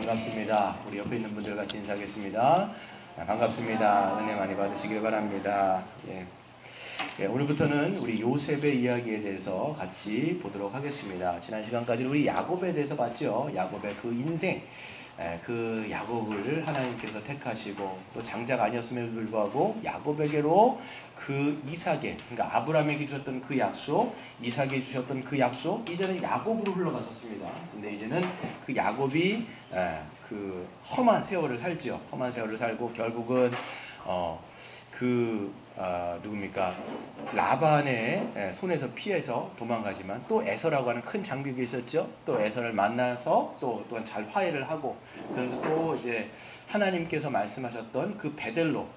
반갑습니다. 우리 옆에 있는 분들 같이 인사하겠습니다. 반갑습니다. 은혜 많이 받으시길 바랍니다. 오늘부터는 우리 요셉의 이야기에 대해서 같이 보도록 하겠습니다. 지난 시간까지 우리 야곱에 대해서 봤죠. 야곱의 그 인생, 그 야곱을 하나님께서 택하시고 또 장자가 아니었음에도 불구하고 야곱에게로 그 이삭에, 그러니까 아브라함에게 주셨던 그 약속, 이삭에게 주셨던 그 약속, 이제는 야곱으로 흘러갔었습니다. 근데 이제는 그 야곱이 그 험한 세월을 살죠. 험한 세월을 살고 결국은 누굽니까? 라반의 손에서 피해서 도망가지만 또 에서라고 하는 큰 장벽이 있었죠. 또 에서를 만나서 또한 잘 화해를 하고, 그래서 또 이제 하나님께서 말씀하셨던 그 베델로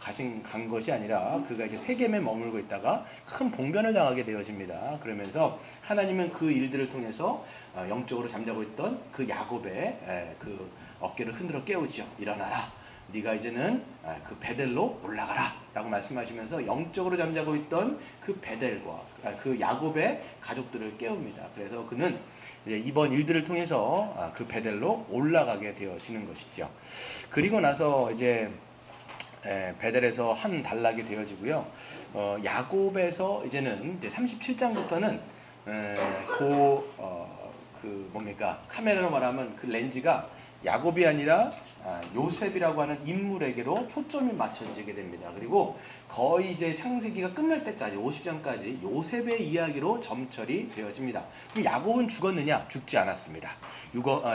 간 것이 아니라 그가 이제 세겜에 머물고 있다가 큰 봉변을 당하게 되어집니다. 그러면서 하나님은 그 일들을 통해서 영적으로 잠자고 있던 그 야곱의 그 어깨를 흔들어 깨우지요. 일어나라. 네가 이제는 그 베델로 올라가라 라고 말씀하시면서 영적으로 잠자고 있던 그 베델과 그 야곱의 가족들을 깨웁니다. 그래서 그는 이제 이번 일들을 통해서 그 베델로 올라가게 되어지는 것이죠. 그리고 나서 이제 베델에서 한 단락이 되어지고요. 야곱에서 이제는 이제 37장부터는 카메라로 말하면 그 렌즈가 야곱이 아니라 요셉이라고 하는 인물에게로 초점이 맞춰지게 됩니다. 그리고 거의 이제 창세기가 끝날 때까지 50장까지 요셉의 이야기로 점철이 되어집니다. 그럼 야곱은 죽었느냐? 죽지 않았습니다.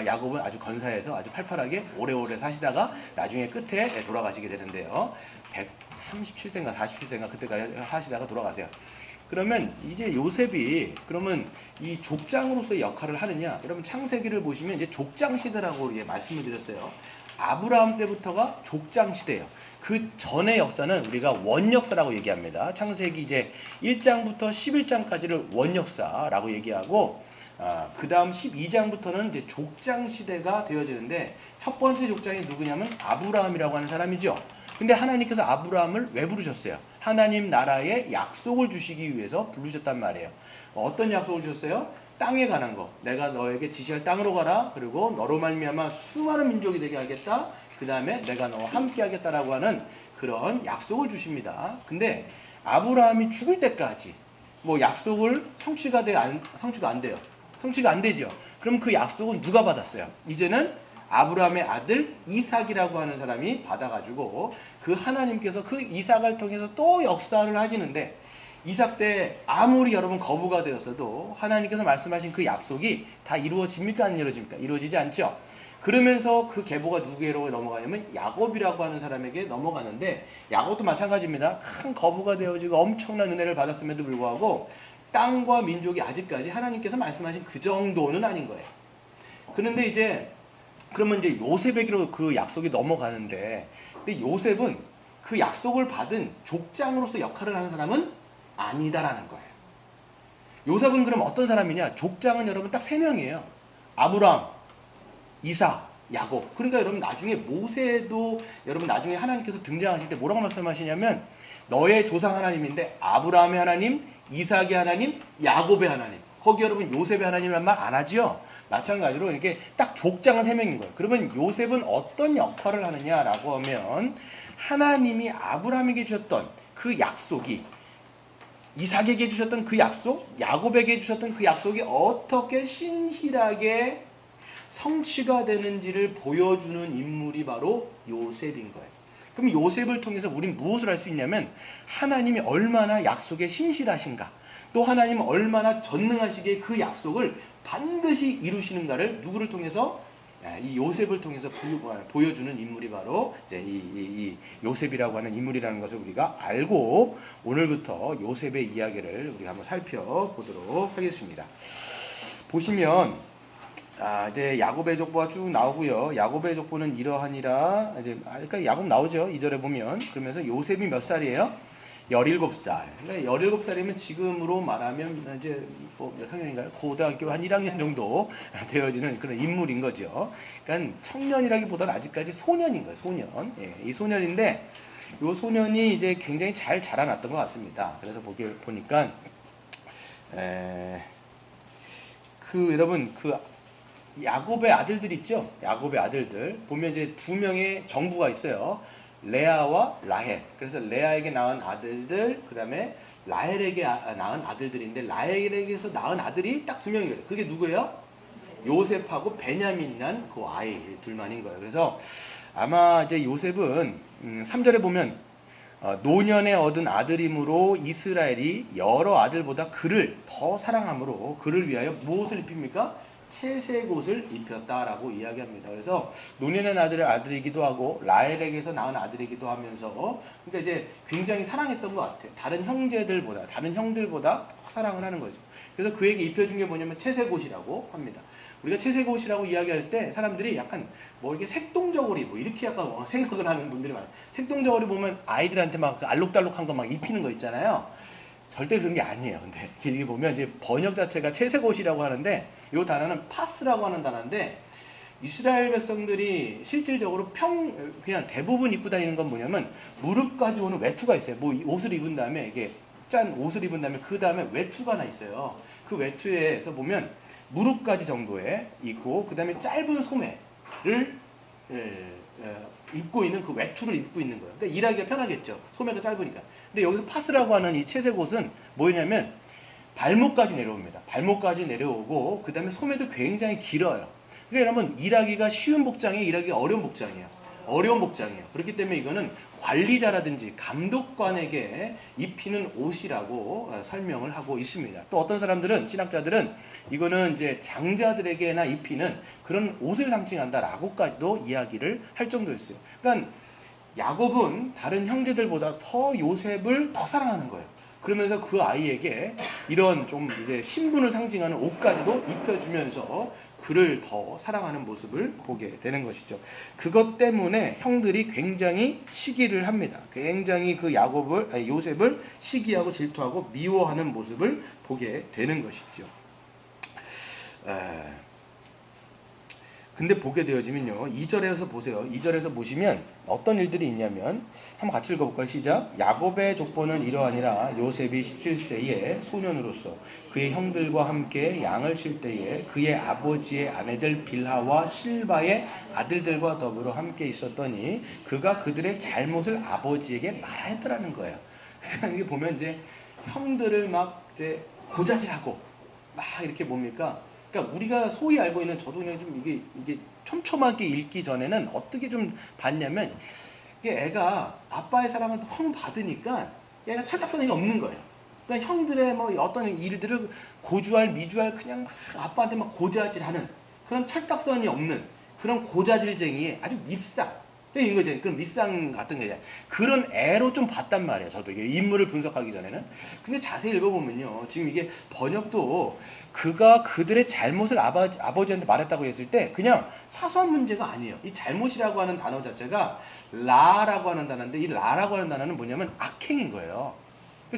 야곱은 아주 건사해서 아주 팔팔하게 오래오래 사시다가 나중에 끝에 돌아가시게 되는데요. 137세인가 47세인가 그때까지 하시다가 돌아가세요. 그러면 이제 요셉이 그러면 이 족장으로서의 역할을 하느냐? 여러분 창세기를 보시면 이제 족장 시대라고 말씀을 드렸어요. 아브라함 때부터가 족장 시대예요. 그 전의 역사는 우리가 원역사라고 얘기합니다. 창세기 이제 1장부터 11장까지를 원역사라고 얘기하고, 그 다음 12장부터는 이제 족장 시대가 되어지는데, 첫 번째 족장이 누구냐면 아브라함이라고 하는 사람이죠. 근데 하나님께서 아브라함을 왜 부르셨어요? 하나님 나라에 약속을 주시기 위해서 부르셨단 말이에요. 어떤 약속을 주셨어요? 땅에 관한 거. 내가 너에게 지시할 땅으로 가라. 그리고 너로 말미암아 수많은 민족이 되게 하겠다. 그 다음에 내가 너와 함께 하겠다라고 하는 그런 약속을 주십니다. 근데 아브라함이 죽을 때까지 약속을 성취가 안 돼요. 성취가 안 되죠. 그럼 그 약속은 누가 받았어요? 이제는 아브라함의 아들 이삭이라고 하는 사람이 받아가지고 그 하나님께서 그 이삭을 통해서 또 역사를 하시는데, 이삭 때 아무리 여러분 거부가 되었어도 하나님께서 말씀하신 그 약속이 다 이루어집니까? 안 이루어집니까? 이루어지지 않죠. 그러면서 그 계보가 누구에게 넘어가냐면 야곱이라고 하는 사람에게 넘어가는데, 야곱도 마찬가지입니다. 큰 거부가 되어지고 엄청난 은혜를 받았음에도 불구하고 땅과 민족이 아직까지 하나님께서 말씀하신 그 정도는 아닌 거예요. 그런데 그러면 이제 요셉에게로 그 약속이 넘어가는데, 근데 요셉은 그 약속을 받은 족장으로서 역할을 하는 사람은 아니다라는 거예요. 요셉은 그럼 어떤 사람이냐? 족장은 여러분 딱 3명이에요. 아브라함, 이삭, 야곱. 그러니까 여러분 나중에 모세도 여러분 나중에 하나님께서 등장하실 때 뭐라고 말씀하시냐면, 너의 조상 하나님인데 아브라함의 하나님, 이삭의 하나님, 야곱의 하나님. 거기 여러분 요셉의 하나님이란 말 안 하지요? 마찬가지로 이렇게 딱 족장은 3명인 거예요. 그러면 요셉은 어떤 역할을 하느냐라고 하면, 하나님이 아브라함에게 주셨던 그 약속이, 이삭에게 주셨던 그 약속, 야곱에게 주셨던 그 약속이 어떻게 신실하게 성취가 되는지를 보여주는 인물이 바로 요셉인 거예요. 그럼 요셉을 통해서 우리는 무엇을 할 수 있냐면, 하나님이 얼마나 약속에 신실하신가, 또 하나님은 얼마나 전능하시기에 그 약속을 반드시 이루시는가를 누구를 통해서? 이 요셉을 통해서 보여주는 인물이 바로 이제 이 요셉이라고 하는 인물이라는 것을 우리가 알고, 오늘부터 요셉의 이야기를 우리가 한번 살펴보도록 하겠습니다. 보시면 이제 야곱의 족보가 쭉 나오고요. 야곱의 족보는 이러하니라, 그러니까 야곱 나오죠. 2절에 보면. 그러면서 요셉이 몇 살이에요? 17살. 그러니까 17살이면 지금으로 말하면 이제 몇 학년인가요? 고등학교 한 1학년 정도 되어지는 그런 인물인 거죠. 그러니까 청년이라기보다는 아직까지 소년인 거예요. 소년. 이 소년인데, 이 소년이 이제 굉장히 잘 자라났던 것 같습니다. 그래서 보니까 여러분 야곱의 아들들 있죠? 야곱의 아들들 보면 이제 두 명의 정부가 있어요. 레아와 라헬. 그래서 레아에게 낳은 아들들, 그 다음에 라헬에게 낳은 아들들인데 라헬에게서 낳은 아들이 딱 두 명이거든요. 그게 누구예요? 요셉하고 베냐민 난 그 아이 둘만인 거예요. 그래서 아마 이제 요셉은 3절에 보면 노년에 얻은 아들이므로 이스라엘이 여러 아들보다 그를 더 사랑함으로 그를 위하여 무엇을 입힙니까? 채색 옷을 입혔다라고 이야기합니다. 그래서 노년의 아들이기도 하고 라헬에게서 낳은 아들이기도 하면서 그러니까 이제 굉장히 사랑했던 것 같아요. 다른 형들보다 더 사랑을 하는 거죠. 그래서 그에게 입혀준 게 뭐냐면 채색 옷이라고 합니다. 우리가 채색 옷이라고 이야기할 때 사람들이 약간 뭐 이렇게 색동저고리 뭐 이렇게 약간 생각을 하는 분들이 많아요. 색동저고리 보면 아이들한테 막 알록달록한 거 막 입히는 거 있잖아요. 절대 그런 게 아니에요. 근데 이게 보면 이제 번역 자체가 채색 옷이라고 하는데 이 단어는 파스라고 하는 단어인데 이스라엘 백성들이 실질적으로 그냥 대부분 입고 다니는 건 뭐냐면 무릎까지 오는 외투가 있어요. 뭐 옷을 입은 다음에 이게 짠 옷을 입은 다음에 그 다음에 외투가 하나 있어요. 그 외투에서 보면 무릎까지 정도에 있고 그 다음에 짧은 소매를 입고 있는 그 외투를 입고 있는 거예요. 그러니까 일하기가 편하겠죠. 소매가 짧으니까. 근데 여기서 파스라고 하는 이 채색 옷은 뭐냐면 발목까지 내려옵니다. 발목까지 내려오고 그 다음에 소매도 굉장히 길어요. 그러니까 여러분 일하기가 쉬운 복장이에요, 일하기가 어려운 복장이에요. 어려운 복장이에요. 그렇기 때문에 이거는 관리자라든지 감독관에게 입히는 옷이라고 설명을 하고 있습니다. 또 어떤 사람들은 신학자들은 이거는 이제 장자들에게나 입히는 그런 옷을 상징한다라고까지도 이야기를 할 정도였어요. 그러니까 야곱은 다른 형제들보다 더 요셉을 더 사랑하는 거예요. 그러면서 그 아이에게 이런 좀 이제 신분을 상징하는 옷까지도 입혀주면서 그를 더 사랑하는 모습을 보게 되는 것이죠. 그것 때문에 형들이 굉장히 시기를 합니다. 굉장히 그 요셉을 시기하고 질투하고 미워하는 모습을 보게 되는 것이죠. 근데 보게 되어지면요. 2절에서 보세요. 2절에서 보시면 어떤 일들이 있냐면 한번 같이 읽어볼까요? 시작. 야곱의 족보는 이러하니라. 요셉이 17세에 소년으로서 그의 형들과 함께 양을 칠 때에 그의 아버지의 아내들 빌하와 실바의 아들들과 더불어 함께 있었더니 그가 그들의 잘못을 아버지에게 말하였더라는 거예요. 그러니까 이게 보면 이제 형들을 막 이제 고자질하고 막 이렇게 뭡니까? 그러니까 우리가 소위 알고 있는 저도 그냥 좀 이게 촘촘하게 읽기 전에는 어떻게 좀 봤냐면 이게 애가 아빠의 사랑을 너무 받으니까 얘가 철딱서니 없는 거예요. 그러니까 형들의 뭐 어떤 일들을 고주할 미주할 그냥 막 아빠한테 막 고자질하는 그런 철딱서니 없는 그런 고자질쟁이의 아주 밉상. 이런 거죠. 그런 밉상 같은 게 그런 애로 좀 봤단 말이에요. 저도 이게 인물을 분석하기 전에는. 근데 자세히 읽어보면요. 지금 이게 번역도 그가 그들의 잘못을 아버지한테 말했다고 했을 때 그냥 사소한 문제가 아니에요. 이 잘못이라고 하는 단어 자체가 라라고 하는 단어인데 이 라라고 하는 단어는 뭐냐면 악행인 거예요.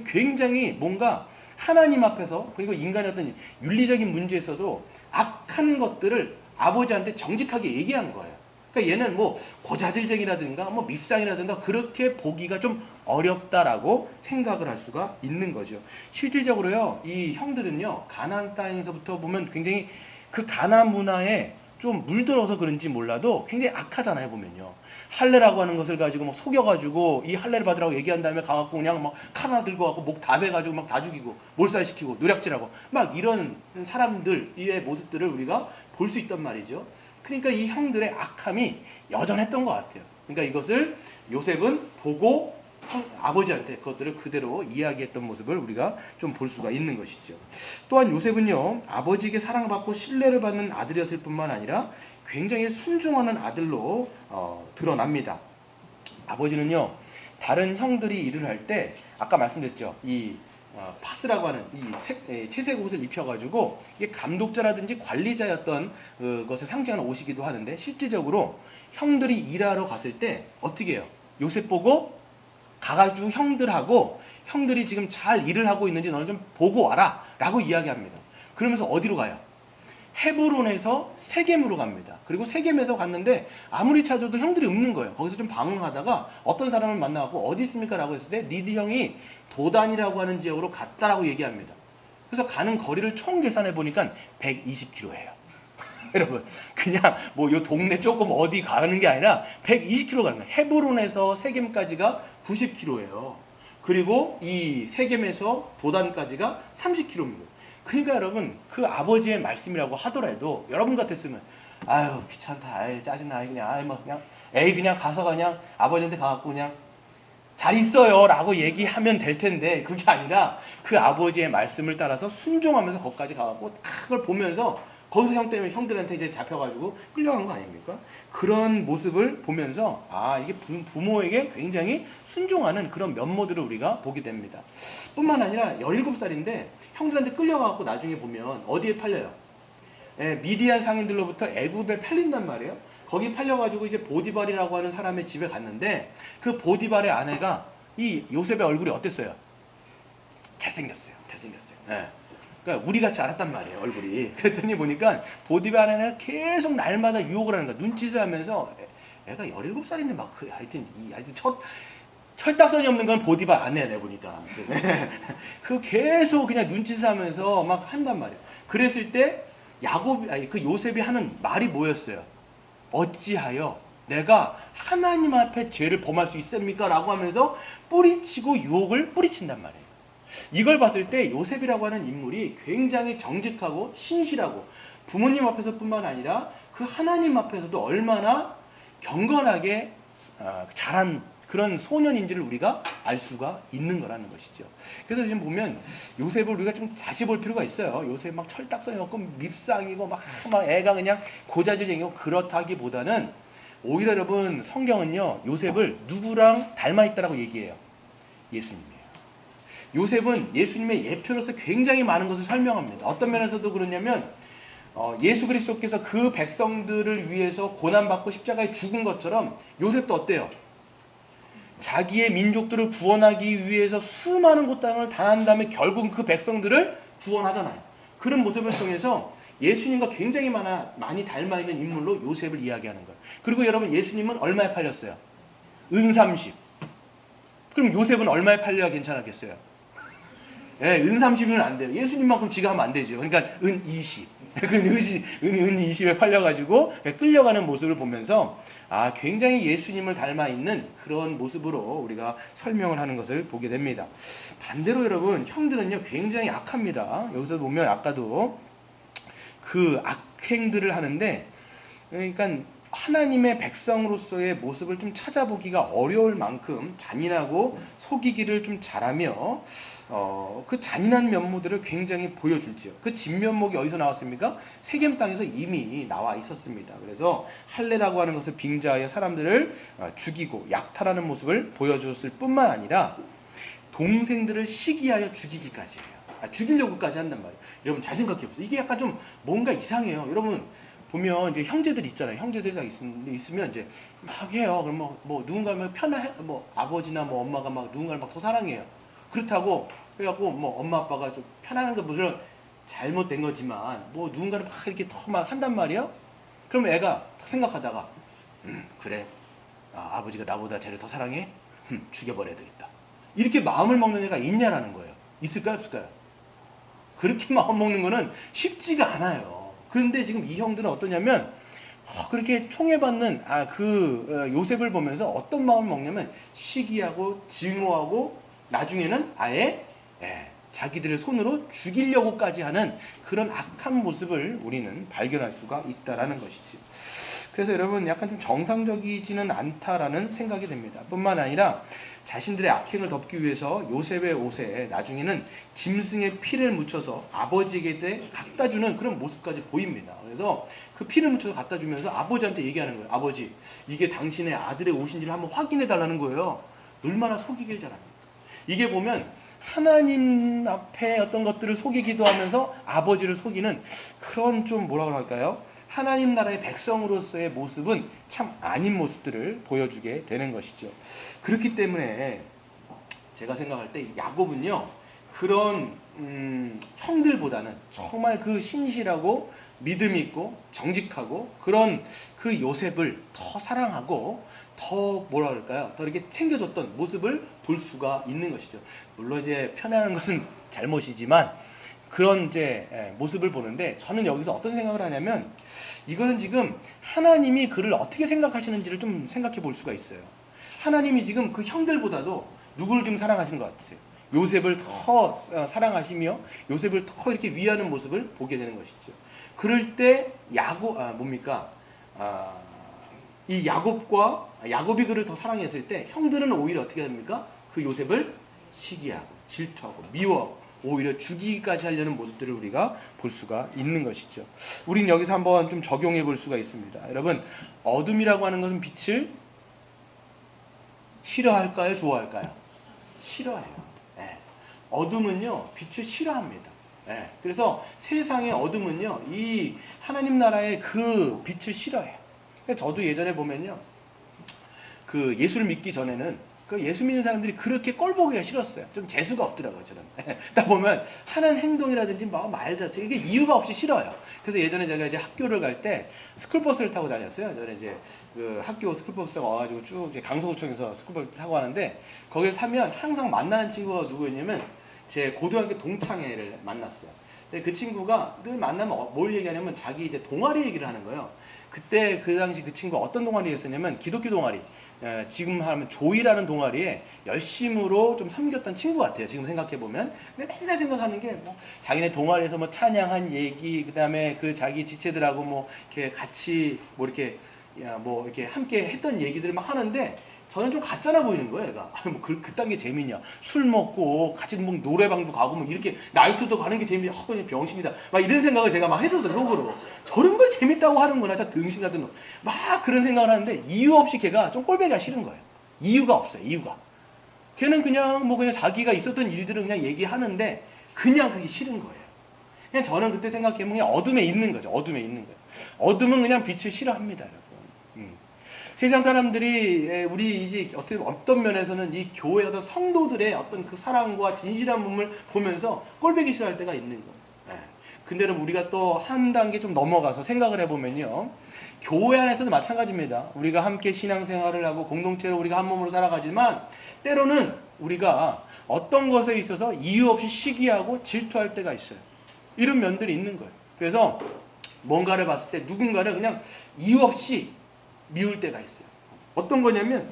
굉장히 뭔가 하나님 앞에서 그리고 인간의 어떤 윤리적인 문제에서도 악한 것들을 아버지한테 정직하게 얘기한 거예요. 그러니까 얘는 뭐 고자질쟁이라든가 뭐 밉상이라든가 그렇게 보기가 좀 어렵다라고 생각을 할 수가 있는 거죠. 실질적으로요, 이 형들은요, 가나안 땅에서부터 보면 굉장히 그 가나안 문화에 좀 물들어서 그런지 몰라도 굉장히 악하잖아요, 보면요. 할례라고 하는 것을 가지고 막 속여가지고 이 할례를 받으라고 얘기한 다음에 가갖고 그냥 막 칼 하나 들고 가고 목 다 베가지고 막 다 죽이고 몰살시키고 노략질하고 막 이런 사람들의 모습들을 우리가 볼 수 있단 말이죠. 그러니까 이 형들의 악함이 여전했던 것 같아요. 그러니까 이것을 요셉은 보고 아버지한테 그것들을 그대로 이야기했던 모습을 우리가 좀 볼 수가 있는 것이죠. 또한 요셉은요, 아버지에게 사랑받고 신뢰를 받는 아들이었을 뿐만 아니라 굉장히 순종하는 아들로 드러납니다. 아버지는요, 다른 형들이 일을 할 때 아까 말씀드렸죠. 이 파스라고 하는 이 채색 옷을 입혀가지고 이게 감독자라든지 관리자였던 것을 상징하는 옷이기도 하는데 실질적으로 형들이 일하러 갔을 때 어떻게 해요? 요셉 보고 가가지고 형들이 지금 잘 일을 하고 있는지 너는 좀 보고 와라 라고 이야기합니다. 그러면서 어디로 가요? 헤브론에서 세겜으로 갑니다. 그리고 세겜에서 갔는데 아무리 찾아도 형들이 없는 거예요. 거기서 좀 방황하다가 어떤 사람을 만나고 어디 있습니까? 라고 했을 때 니드 형이 도단이라고 하는 지역으로 갔다라고 얘기합니다. 그래서 가는 거리를 총 계산해 보니까 120km예요. 여러분. 그냥 뭐 요 동네 조금 어디 가는 게 아니라 120km 가는 거예요. 헤브론에서 세겜까지가 90km예요. 그리고 이 세겜에서 도단까지가 30km입니다. 그러니까 여러분 그 아버지의 말씀이라고 하더라도 여러분 같았으면 아유 귀찮다, 아유 짜증나, 아유 그냥 아유 뭐 그냥 에이 그냥 가서 그냥 아버지한테 가갖고 그냥 잘 있어요 라고 얘기하면 될 텐데 그게 아니라 그 아버지의 말씀을 따라서 순종하면서 거기까지 가갖고 다 그걸 보면서 거기서 형 때문에 형들한테 이제 잡혀가지고 끌려간 거 아닙니까? 그런 모습을 보면서 아 이게 부모에게 굉장히 순종하는 그런 면모들을 우리가 보게 됩니다. 뿐만 아니라 17살인데 형들한테 끌려가갖고 나중에 보면 어디에 팔려요? 예, 미디안 상인들로부터 애굽에 팔린단 말이에요. 거기 팔려가지고 이제 보디발이라고 하는 사람의 집에 갔는데 그 보디발의 아내가 이 요셉의 얼굴이 어땠어요? 잘생겼어요. 예. 그러니까 우리같이 알았단 말이에요, 얼굴이. 그랬더니 보니까 보디발 아내가 계속 날마다 유혹을 하는 거야. 눈짓을 하면서 애가 17살인데 막 하여튼 철딱선이 없는 건 보디발 아내야, 내 보니까. 아무튼. 그 계속 그냥 눈짓을 하면서 막 한단 말이에요. 그랬을 때 그 요셉이 하는 말이 뭐였어요? 어찌하여 내가 하나님 앞에 죄를 범할 수 있습니까? 라고 하면서 뿌리치고 유혹을 뿌리친단 말이에요. 이걸 봤을 때 요셉이라고 하는 인물이 굉장히 정직하고 신실하고 부모님 앞에서 뿐만 아니라 그 하나님 앞에서도 얼마나 경건하게 자란 그런 소년인지를 우리가 알 수가 있는 거라는 것이죠. 그래서 지금 보면 요셉을 우리가 좀 다시 볼 필요가 있어요. 요셉 막 철딱선이 없고 밉상이고 막 애가 그냥 고자질쟁이고 그렇다기보다는 오히려 여러분 성경은요 요셉을 누구랑 닮아있다라고 얘기해요? 예수님이에요. 요셉은 예수님의 예표로서 굉장히 많은 것을 설명합니다. 어떤 면에서도 그러냐면 예수 그리스도께서 그 백성들을 위해서 고난받고 십자가에 죽은 것처럼 요셉도 어때요? 자기의 민족들을 구원하기 위해서 수많은 고통을 당한 다음에 결국 그 백성들을 구원하잖아요. 그런 모습을 통해서 예수님과 굉장히 많이 닮아있는 인물로 요셉을 이야기하는 거예요. 그리고 여러분 예수님은 얼마에 팔렸어요? 은 30. 그럼 요셉은 얼마에 팔려야 괜찮았겠어요? 예, 은 30이면 안 돼요. 예수님만큼 지가 하면 안 되죠. 그러니까 은 20. 은 20에 팔려가지고 끌려가는 모습을 보면서 아, 굉장히 예수님을 닮아있는 그런 모습으로 우리가 설명을 하는 것을 보게 됩니다. 반대로 여러분, 형들은요, 굉장히 악합니다. 여기서 보면 아까도 그 악행들을 하는데, 그러니까 하나님의 백성으로서의 모습을 좀 찾아보기가 어려울 만큼 잔인하고 속이기를 좀 잘하며 그 잔인한 면모들을 굉장히 보여줄지요. 그 진면목이 어디서 나왔습니까? 세겜 땅에서 이미 나와 있었습니다. 그래서 할례라고 하는 것을 빙자하여 사람들을 죽이고 약탈하는 모습을 보여줬을 뿐만 아니라 동생들을 시기하여 죽이기까지 해요. 죽이려고까지 한단 말이에요. 여러분 잘 생각해 보세요. 이게 약간 좀 뭔가 이상해요. 여러분 보면 이제 형제들 있잖아요. 형제들이 있으면 이제 막 해요. 그럼 뭐 누군가 뭐 아버지나 뭐 엄마가 막 누군가를 막 더 사랑해요. 그렇다고 그래갖고 뭐 엄마 아빠가 좀 편안한 거 물론 잘못된 거지만 뭐 누군가를 막 이렇게 더 막 한단 말이에요. 그럼 애가 딱 생각하다가 그래 아버지가 나보다 쟤를 더 사랑해? 죽여버려야 되겠다. 이렇게 마음을 먹는 애가 있냐라는 거예요. 있을까요? 없을까요? 그렇게 마음 먹는 거는 쉽지가 않아요. 근데 지금 이 형들은 어떠냐면 그렇게 총애받는 요셉을 보면서 어떤 마음을 먹냐면 시기하고 증오하고 나중에는 아예 자기들을 손으로 죽이려고까지 하는 그런 악한 모습을 우리는 발견할 수가 있다라는 것이지. 그래서 여러분 약간 좀 정상적이지는 않다라는 생각이 됩니다. 뿐만 아니라 자신들의 악행을 덮기 위해서 요셉의 옷에 나중에는 짐승의 피를 묻혀서 아버지에게 갖다 주는 그런 모습까지 보입니다. 그래서 그 피를 묻혀서 갖다 주면서 아버지한테 얘기하는 거예요. 아버지, 이게 당신의 아들의 옷인지를 한번 확인해 달라는 거예요. 얼마나 속이길 잘합니까? 이게 보면 하나님 앞에 어떤 것들을 속이기도 하면서 아버지를 속이는 그런 좀 뭐라고 할까요? 하나님 나라의 백성으로서의 모습은 참 아닌 모습들을 보여주게 되는 것이죠. 그렇기 때문에 제가 생각할 때 야곱은요 그런 형들보다는 정말 그 신실하고 믿음 있고 정직하고 그런 그 요셉을 더 사랑하고 더 뭐라 그럴까요? 더 이렇게 챙겨줬던 모습을 볼 수가 있는 것이죠. 물론 이제 편애하는 것은 잘못이지만 그런 이제 모습을 보는데, 저는 여기서 어떤 생각을 하냐면, 이거는 지금 하나님이 그를 어떻게 생각하시는지를 좀 생각해 볼 수가 있어요. 하나님이 지금 그 형들보다도 누구를 좀 사랑하시는 것 같으세요? 요셉을 더 사랑하시며 요셉을 더 이렇게 위하는 모습을 보게 되는 것이죠. 그럴 때 이 야곱이 그를 더 사랑했을 때 형들은 오히려 어떻게 합니까? 그 요셉을 시기하고 질투하고 미워 오히려 죽이기까지 하려는 모습들을 우리가 볼 수가 있는 것이죠. 우린 여기서 한번 좀 적용해 볼 수가 있습니다. 여러분, 어둠이라고 하는 것은 빛을 싫어할까요? 좋아할까요? 싫어해요. 네. 어둠은요, 빛을 싫어합니다. 네. 그래서 세상의 어둠은요, 이 하나님 나라의 그 빛을 싫어해요. 저도 예전에 보면요, 그 예수를 믿기 전에는 그 예수 믿는 사람들이 그렇게 꼴 보기가 싫었어요. 좀 재수가 없더라고요, 저는. 딱 보면 하는 행동이라든지 말 자체 이게 이유가 없이 싫어요. 그래서 예전에 제가 이제 학교를 갈 때 스쿨버스를 타고 다녔어요. 저는 이제 그 학교 스쿨버스가 와가지고 쭉 이제 강서구청에서 스쿨버스 타고 가는데, 거기를 타면 항상 만나는 친구가 누구였냐면 제 고등학교 동창회를 만났어요. 근데 그 친구가 늘 만나면 뭘 얘기하냐면 자기 이제 동아리 얘기를 하는 거예요. 그때 그 당시 그 친구가 어떤 동아리였었냐면 기독교 동아리. 지금 하면 조이라는 동아리에 열심으로 좀 섬겼던 친구 같아요. 지금 생각해보면. 근데 맨날 생각하는 게 뭐 자기네 동아리에서 뭐 찬양한 얘기, 그 다음에 그 자기 지체들하고 뭐 이렇게 같이 뭐 이렇게 함께 했던 얘기들을 막 하는데, 저는 좀 가짜나 보이는 거예요, 얘가. 뭐 그딴 게 재밌냐. 술 먹고 같이 뭐 노래방도 가고 뭐 이렇게 나이트도 가는 게 재밌냐. 그냥 병신이다. 막 이런 생각을 제가 막 했었어요, 속으로. 저런 걸 재밌다고 하는구나. 저 등신 같은 놈. 막 그런 생각을 하는데, 이유 없이 걔가 좀 꼴배기가 싫은 거예요. 이유가 없어요, 이유가. 걔는 그냥 자기가 있었던 일들을 그냥 얘기하는데, 그냥 그게 싫은 거예요. 그냥 저는 그때 생각해보면 그냥 어둠에 있는 거죠. 어둠에 있는 거예요. 어둠은 그냥 빛을 싫어합니다, 여러분. 세상 사람들이 우리 이제 어떤 면에서는 이 교회 어떤 성도들의 어떤 그 사랑과 진실한 몸을 보면서 꼴보기 싫어할 때가 있는 거예요. 근데 우리가 또 한 단계 좀 넘어가서 생각을 해보면요, 교회 안에서도 마찬가지입니다. 우리가 함께 신앙생활을 하고 공동체로 우리가 한 몸으로 살아가지만, 때로는 우리가 어떤 것에 있어서 이유 없이 시기하고 질투할 때가 있어요. 이런 면들이 있는 거예요. 그래서 뭔가를 봤을 때 누군가를 그냥 이유 없이 미울 때가 있어요. 어떤 거냐면,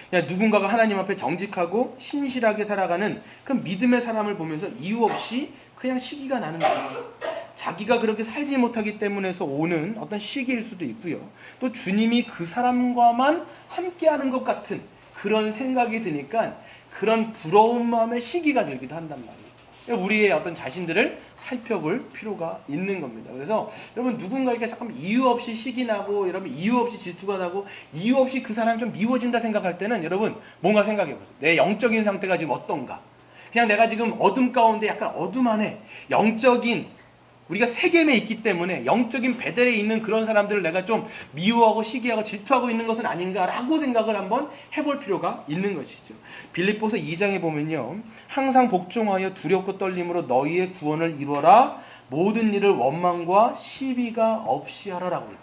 그냥 누군가가 하나님 앞에 정직하고 신실하게 살아가는 그 믿음의 사람을 보면서 이유 없이 그냥 시기가 나는 거예요. 자기가 그렇게 살지 못하기 때문에서 오는 어떤 시기일 수도 있고요. 또 주님이 그 사람과만 함께하는 것 같은 그런 생각이 드니까 그런 부러운 마음에 시기가 들기도 한단 말이에요. 우리의 어떤 자신들을 살펴볼 필요가 있는 겁니다. 그래서 여러분, 누군가에게 잠깐 이유 없이 시기 나고, 여러분 이유 없이 질투가 나고, 이유 없이 그 사람이 좀 미워진다 생각할 때는 여러분 뭔가 생각해 보세요. 내 영적인 상태가 지금 어떤가? 그냥 내가 지금 어둠 가운데 약간 어둠 안에 영적인, 우리가 세겜에 있기 때문에 영적인 베델에 있는 그런 사람들을 내가 좀 미워하고 시기하고 질투하고 있는 것은 아닌가라고 생각을 한번 해볼 필요가 있는 것이죠. 빌립보서 2장에 보면요, 항상 복종하여 두렵고 떨림으로 너희의 구원을 이루어라. 모든 일을 원망과 시비가 없이 하라라고 그래요.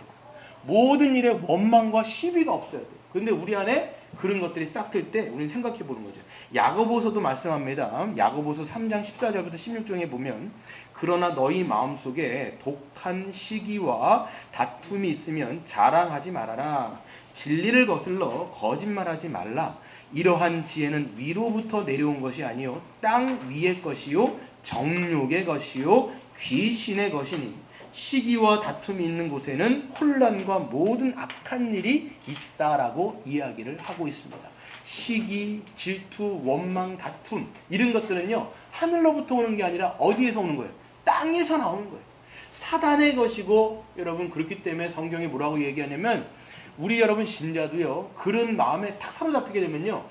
모든 일에 원망과 시비가 없어야 돼요. 근데 우리 안에 그런 것들이 싹 들 때 우리는 생각해 보는 거죠. 야고보서도 말씀합니다. 야고보서 3장 14절부터 16절에 보면, 그러나 너희 마음속에 독한 시기와 다툼이 있으면 자랑하지 말아라. 진리를 거슬러 거짓말하지 말라. 이러한 지혜는 위로부터 내려온 것이 아니요 땅 위의 것이요 정욕의 것이요 귀신의 것이니, 시기와 다툼이 있는 곳에는 혼란과 모든 악한 일이 있다라고 이야기를 하고 있습니다. 시기, 질투, 원망, 다툼, 이런 것들은요, 하늘로부터 오는 게 아니라 어디에서 오는 거예요? 땅에서 나오는 거예요. 사단의 것이고, 여러분, 그렇기 때문에 성경이 뭐라고 얘기하냐면, 우리 여러분 신자도요, 그런 마음에 탁 사로잡히게 되면요,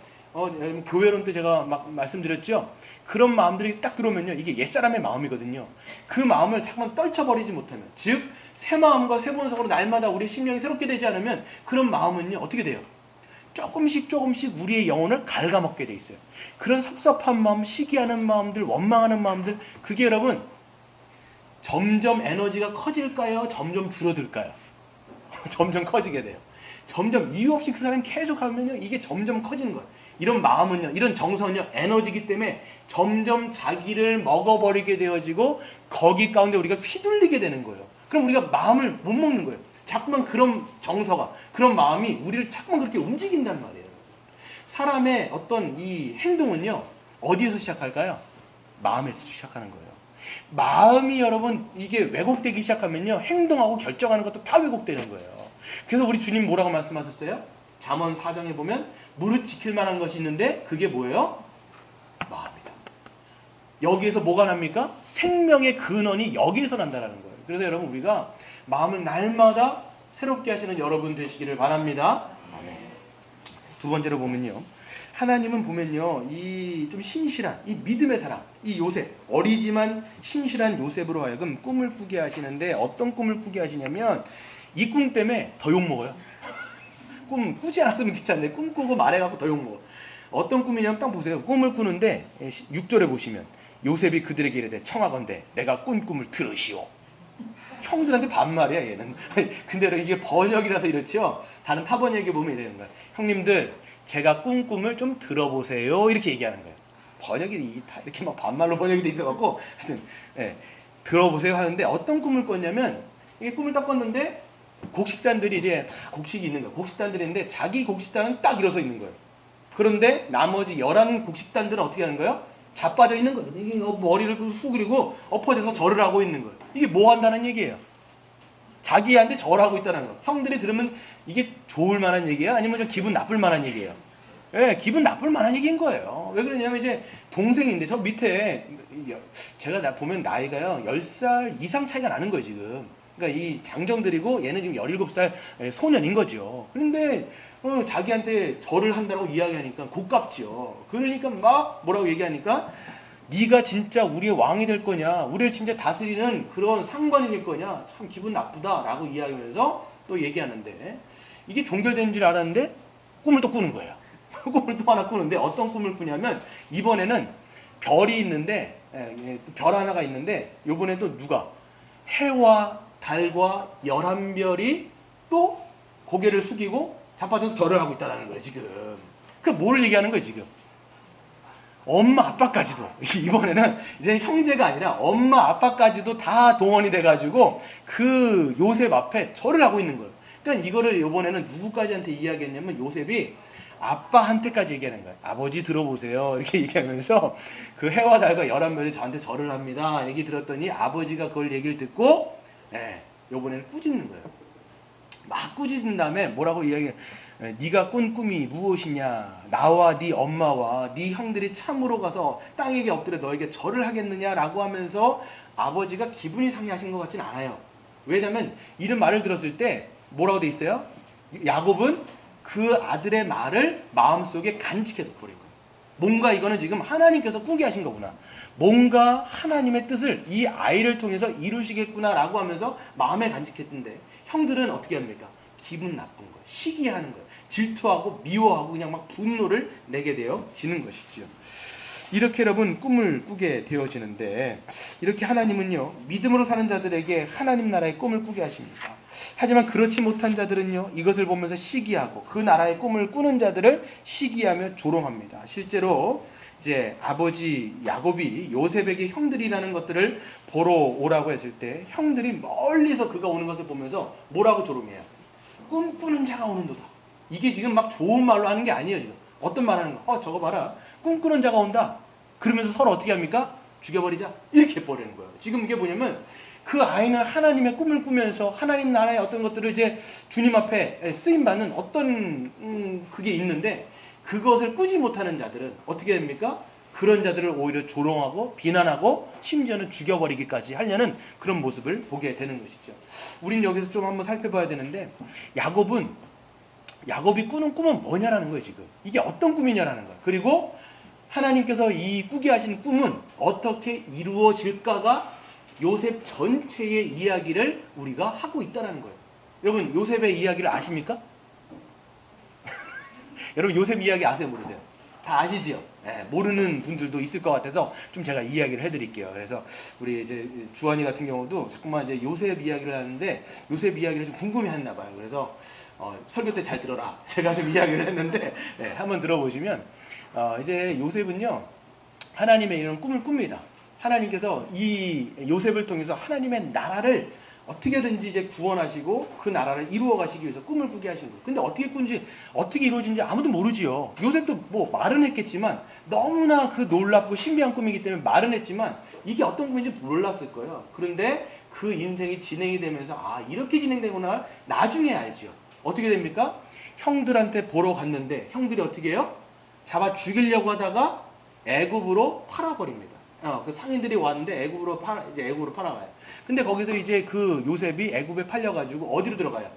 교회론 때 제가 막 말씀드렸죠. 그런 마음들이 딱 들어오면요, 이게 옛사람의 마음이거든요. 그 마음을 잠깐 떨쳐버리지 못하면, 즉 새 마음과 새 본성으로 날마다 우리 심령이 새롭게 되지 않으면, 그런 마음은요 어떻게 돼요? 조금씩 우리의 영혼을 갉아먹게 돼 있어요. 그런 섭섭한 마음, 시기하는 마음들, 원망하는 마음들, 그게 여러분 점점 에너지가 커질까요? 점점 줄어들까요? 점점 커지게 돼요. 점점 이유 없이 그 사람이 계속 하면요, 이게 점점 커지는 거예요. 이런 마음은요, 이런 정서는요, 에너지이기 때문에 점점 자기를 먹어버리게 되어지고 거기 가운데 우리가 휘둘리게 되는 거예요. 그럼 우리가 마음을 못 먹는 거예요. 자꾸만 그런 정서가, 그런 마음이 우리를 자꾸만 그렇게 움직인단 말이에요. 사람의 어떤 이 행동은요, 어디에서 시작할까요? 마음에서 시작하는 거예요. 마음이 여러분 이게 왜곡되기 시작하면요, 행동하고 결정하는 것도 다 왜곡되는 거예요. 그래서 우리 주님 뭐라고 말씀하셨어요? 잠언 4장에 보면 무릇 지킬 만한 것이 있는데 그게 뭐예요? 마음이다. 여기에서 뭐가 납니까? 생명의 근원이 여기에서 난다라는 거예요. 그래서 여러분 우리가 마음을 날마다 새롭게 하시는 여러분 되시기를 바랍니다. 아멘. 두 번째로 보면요, 하나님은 보면요, 이 좀 신실한 이 믿음의 사람, 이 요셉, 어리지만 신실한 요셉으로 하여금 꿈을 꾸게 하시는데, 어떤 꿈을 꾸게 하시냐면 이 꿈 때문에 더 욕먹어요. 꿈 꾸지 않았으면 괜찮은데 꿈 꾸고 말해갖고 더 욕먹어. 어떤 꿈이냐면 딱 보세요. 꿈을 꾸는데 6절에 보시면 요셉이 그들에게 이르되 청하건대 내가 꾼 꿈을 들으시오. 형들한테 반말이야 얘는. 근데 이게 번역이라서 이렇지요. 다른 타번역에 보면 이러는 거야. 형님들 제가 꾼 꿈을 좀 들어보세요. 이렇게 얘기하는 거예요. 번역이 다 이렇게 막 반말로 번역이 돼 있어갖고 하여튼 들어보세요 하는데, 어떤 꿈을 꿨냐면 이게 꿈을 딱 꿨는데 곡식단들이 이제 다 곡식이 있는 거예요. 곡식단들이 있는데 자기 곡식단은 딱 일어서 있는 거예요. 그런데 나머지 11곡식단들은 어떻게 하는 거예요? 자빠져 있는 거예요. 이게 머리를 숙이고 엎어져서 절을 하고 있는 거예요. 이게 뭐 한다는 얘기예요? 자기한테 절하고 있다는 거. 형들이 들으면 이게 좋을 만한 얘기야? 아니면 좀 기분 나쁠 만한 얘기예요? 예, 기분 나쁠 만한 얘기인 거예요. 왜 그러냐면 이제 동생인데 저 밑에 제가 보면 나이가요 10살 이상 차이가 나는 거예요 지금. 그러니까 이 장정들이고 얘는 지금 17살 소년인 거죠. 그런데 자기한테 절을 한다고 이야기하니까 고깝죠. 그러니까 막 뭐라고 얘기하니까 네가 진짜 우리의 왕이 될 거냐, 우리를 진짜 다스리는 그런 상관이 될 거냐, 참 기분 나쁘다라고 이야기하면서 또 얘기하는데, 이게 종결된 줄 알았는데 꿈을 또 꾸는 거예요. 꿈을 또 하나 꾸는데 어떤 꿈을 꾸냐면 이번에는 별이 있는데 별 하나가 있는데 이번에 또 누가 해와 달과 11별이 또 고개를 숙이고 자빠져서 절을 하고 있다는 거예요 지금. 그 뭐를 얘기하는 거예요 지금? 엄마 아빠까지도 이번에는 이제 형제가 아니라 엄마 아빠까지도 다 동원이 돼가지고 그 요셉 앞에 절을 하고 있는 거예요. 그러니까 이거를 이번에는 누구까지한테 이야기했냐면 요셉이 아빠한테까지 얘기하는 거예요. 아버지 들어보세요 이렇게 얘기하면서 그 해와 달과 11별이 저한테 절을 합니다 얘기 들었더니 아버지가 그걸 얘기를 듣고 이번에는 꾸짖는 거예요. 막 꾸짖은 다음에 뭐라고 이야기해? 네가 꾼 꿈이 무엇이냐? 나와 네 엄마와 네 형들이 참으로 가서 땅에게 엎드려 너에게 절을 하겠느냐라고 하면서 아버지가 기분이 상해하신 것 같지는 않아요. 왜냐하면 이런 말을 들었을 때 뭐라고 돼 있어요? 야곱은 그 아들의 말을 마음속에 간직해 둬버린 거예요. 뭔가 이거는 지금 하나님께서 꾸게 하신 거구나. 뭔가 하나님의 뜻을 이 아이를 통해서 이루시겠구나라고 하면서 마음에 간직했던데, 형들은 어떻게 합니까? 기분 나쁜 거예요. 시기하는 거예요. 질투하고 미워하고 그냥 막 분노를 내게 되어지는 것이지요. 이렇게 여러분 꿈을 꾸게 되어지는데, 이렇게 하나님은요 믿음으로 사는 자들에게 하나님 나라의 꿈을 꾸게 하십니다. 하지만 그렇지 못한 자들은요 이것을 보면서 시기하고 그 나라의 꿈을 꾸는 자들을 시기하며 조롱합니다. 실제로 이제 아버지 야곱이 요셉에게 형들이라는 것들을 보러 오라고 했을 때 형들이 멀리서 그가 오는 것을 보면서 뭐라고 조롱해요? 꿈꾸는 자가 오는도다. 이게 지금 막 좋은 말로 하는 게 아니에요. 지금 어떤 말 하는 거? 저거 봐라, 꿈꾸는 자가 온다. 그러면서 서로 어떻게 합니까? 죽여버리자 이렇게 해버리는 거예요. 지금 이게 뭐냐면 그 아이는 하나님의 꿈을 꾸면서 하나님 나라의 어떤 것들을 이제 주님 앞에 쓰임받는 어떤 그게 있는데, 그것을 꾸지 못하는 자들은 어떻게 됩니까? 그런 자들을 오히려 조롱하고 비난하고 심지어는 죽여버리기까지 하려는 그런 모습을 보게 되는 것이죠. 우린 여기서 좀 한번 살펴봐야 되는데, 야곱이 꾸는 꿈은 뭐냐라는 거예요 지금. 이게 어떤 꿈이냐라는 거예요. 그리고 하나님께서 이 꾸게 하신 꿈은 어떻게 이루어질까가 요셉 전체의 이야기를 우리가 하고 있다는 거예요. 여러분 요셉의 이야기를 아십니까? 여러분 요셉 이야기 아세요 모르세요? 다 아시지요? 모르는 분들도 있을 것 같아서 좀 제가 이야기를 해드릴게요. 그래서 우리 이제 주한이 같은 경우도 자꾸만 이제 요셉 이야기를 하는데 요셉 이야기를 좀 궁금해했나 봐요. 그래서 설교 때 잘 들어라. 제가 좀 이야기를 했는데 한번 들어보시면 이제 요셉은요 하나님의 이런 꿈을 꿉니다. 하나님께서 이 요셉을 통해서 하나님의 나라를 어떻게든지 이제 구원하시고 그 나라를 이루어 가시기 위해서 꿈을 꾸게 하신 거예요. 근데 어떻게 꾼지 어떻게 이루어진지 아무도 모르지요. 요셉도 뭐 말은 했겠지만 너무나 그 놀랍고 신비한 꿈이기 때문에 말은 했지만 이게 어떤 꿈인지 몰랐을 거예요. 그런데 그 인생이 진행이 되면서 이렇게 진행되구나 나중에 알지요. 어떻게 됩니까? 형들한테 보러 갔는데 형들이 어떻게 해요? 잡아 죽이려고 하다가 애굽으로 팔아버립니다. 그 상인들이 왔는데 애굽으로 팔아가요. 근데 거기서 이제 그 요셉이 애굽에 팔려가지고 어디로 들어가요?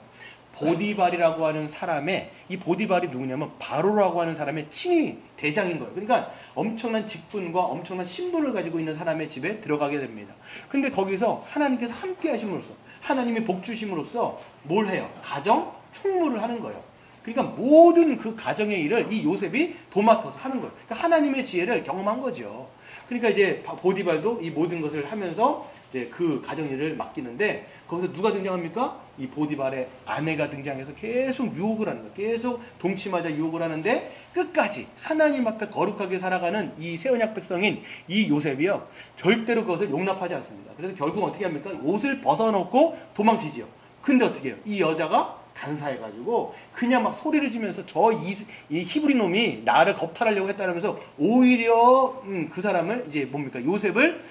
보디발이라고 하는 사람의, 이 보디발이 누구냐면 바로라고 하는 사람의 친위 대장인 거예요. 그러니까 엄청난 직분과 엄청난 신분을 가지고 있는 사람의 집에 들어가게 됩니다. 근데 거기서 하나님께서 함께 하심으로써, 하나님의 복 주심으로써 뭘 해요? 가정 총무를 하는 거예요. 그러니까 모든 그 가정의 일을 이 요셉이 도맡아서 하는 거예요. 그러니까 하나님의 지혜를 경험한 거죠. 그러니까 이제 보디발도 이 모든 것을 하면서 이제 그 가정 일을 맡기는데 거기서 누가 등장합니까? 이 보디발의 아내가 등장해서 계속 유혹을 하는 거예요. 계속 동침하자 유혹을 하는데 끝까지 하나님 앞에 거룩하게 살아가는 이 새언약 백성인 이 요셉이요 절대로 그것을 용납하지 않습니다. 그래서 결국 어떻게 합니까? 옷을 벗어놓고 도망치지요. 근데 어떻게 해요? 이 여자가 간사해가지고 그냥 막 소리를 지면서 이 히브리 놈이 나를 겁탈하려고 했다면서 오히려 그 사람을 이제 뭡니까 요셉을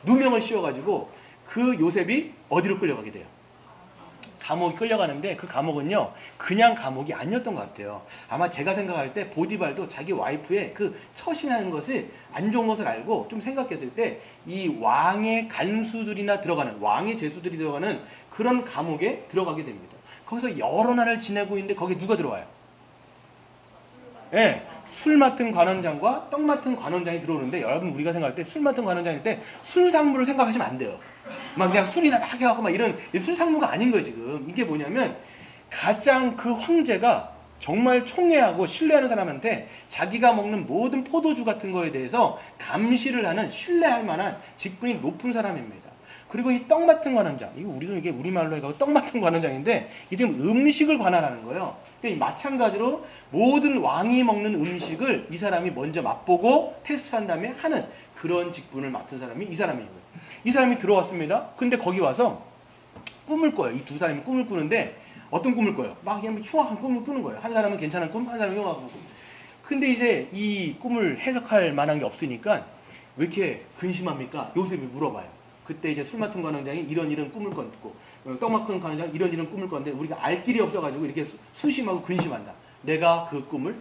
누명을 씌워가지고 그 요셉이 어디로 끌려가게 돼요? 감옥에 끌려가는데 그 감옥은요 그냥 감옥이 아니었던 것 같아요. 아마 제가 생각할 때 보디발도 자기 와이프의 그 처신하는 것을 안 좋은 것을 알고 좀 생각했을 때 이 왕의 간수들이나 들어가는 왕의 제수들이 들어가는 그런 감옥에 들어가게 됩니다. 거기서 여러 날을 지내고 있는데 거기에 누가 들어와요? 술 맡은 관원장과 떡 맡은 관원장이 들어오는데 여러분 우리가 생각할 때 술 맡은 관원장일 때 술상무를 생각하시면 안 돼요. 막 그냥 술이나 막 해갖고 막 이런 술상무가 아닌 거예요 지금. 이게 뭐냐면 가장 그 황제가 정말 총애하고 신뢰하는 사람한테 자기가 먹는 모든 포도주 같은 거에 대해서 감시를 하는 신뢰할 만한 직분이 높은 사람입니다. 그리고 이 떡 맡은 관원장, 이게 우리말로 해서 떡 맡은 관원장인데 이게 지금 음식을 관할하는 거예요. 그러니까 마찬가지로 모든 왕이 먹는 음식을 이 사람이 먼저 맛보고 테스트한 다음에 하는 그런 직분을 맡은 사람이 이 사람인 거예요. 이 사람이 들어왔습니다. 근데 거기 와서 꿈을 꿔요. 이 두 사람이 꿈을 꾸는데 어떤 꿈을 꿔요? 막 그냥 흉악한 꿈을 꾸는 거예요. 한 사람은 괜찮은 꿈, 한 사람은 흉악한 꿈. 근데 이제 이 꿈을 해석할 만한 게 없으니까 왜 이렇게 근심합니까? 요셉이 물어봐요. 그때 이제 술 맡은 관원장이 이런 꿈을 꿨고 떡 맡은 관원장이 이런 꿈을 꿨는데 우리가 알 길이 없어가지고 이렇게 수심하고 근심한다. 내가 그 꿈을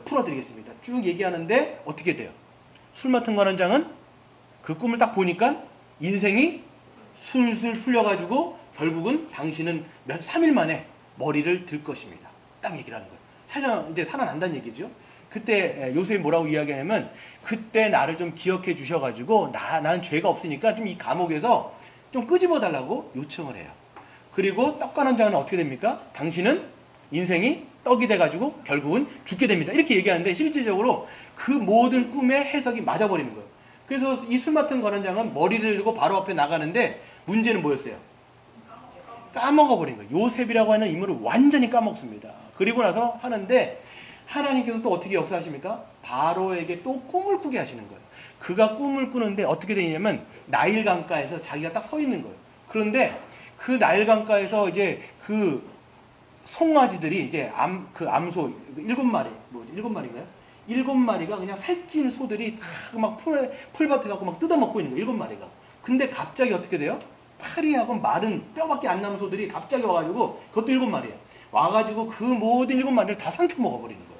풀어드리겠습니다. 쭉 얘기하는데 어떻게 돼요? 술 맡은 관원장은 그 꿈을 딱 보니까 인생이 술술 풀려가지고 결국은 당신은 3일 만에 머리를 들 것입니다. 딱 얘기를 하는 거예요. 이제 살아난다는 얘기죠. 그때 요셉이 뭐라고 이야기하냐면 그때 나를 좀 기억해 주셔가지고 나는 죄가 없으니까 좀 이 감옥에서 좀 끄집어 달라고 요청을 해요. 그리고 떡관원장은 어떻게 됩니까? 당신은 인생이 떡이 돼가지고 결국은 죽게 됩니다. 이렇게 얘기하는데 실질적으로 그 모든 꿈의 해석이 맞아버리는 거예요. 그래서 이 술 맡은 관원장은 머리를 들고 바로 앞에 나가는데 문제는 뭐였어요? 까먹어버린 거예요. 요셉이라고 하는 인물을 완전히 까먹습니다. 그리고 나서 하는데 하나님께서 또 어떻게 역사하십니까? 바로에게 또 꿈을 꾸게 하시는 거예요. 그가 꿈을 꾸는데 어떻게 되냐면 나일 강가에서 자기가 딱 서 있는 거예요. 그런데 그 나일 강가에서 이제 그 송아지들이 이제 암소 7마리, 7마리인가요? 7마리가 그냥 살찐 소들이 다 막 풀밭에 가고 막 뜯어먹고 있는 거예요. 7마리가. 근데 갑자기 어떻게 돼요? 파리하고 마른 뼈밖에 안 남은 소들이 갑자기 와가지고 그것도 7마리예요. 와가지고 그 모든 7마리를 다 삼켜 먹어버리는 거예요.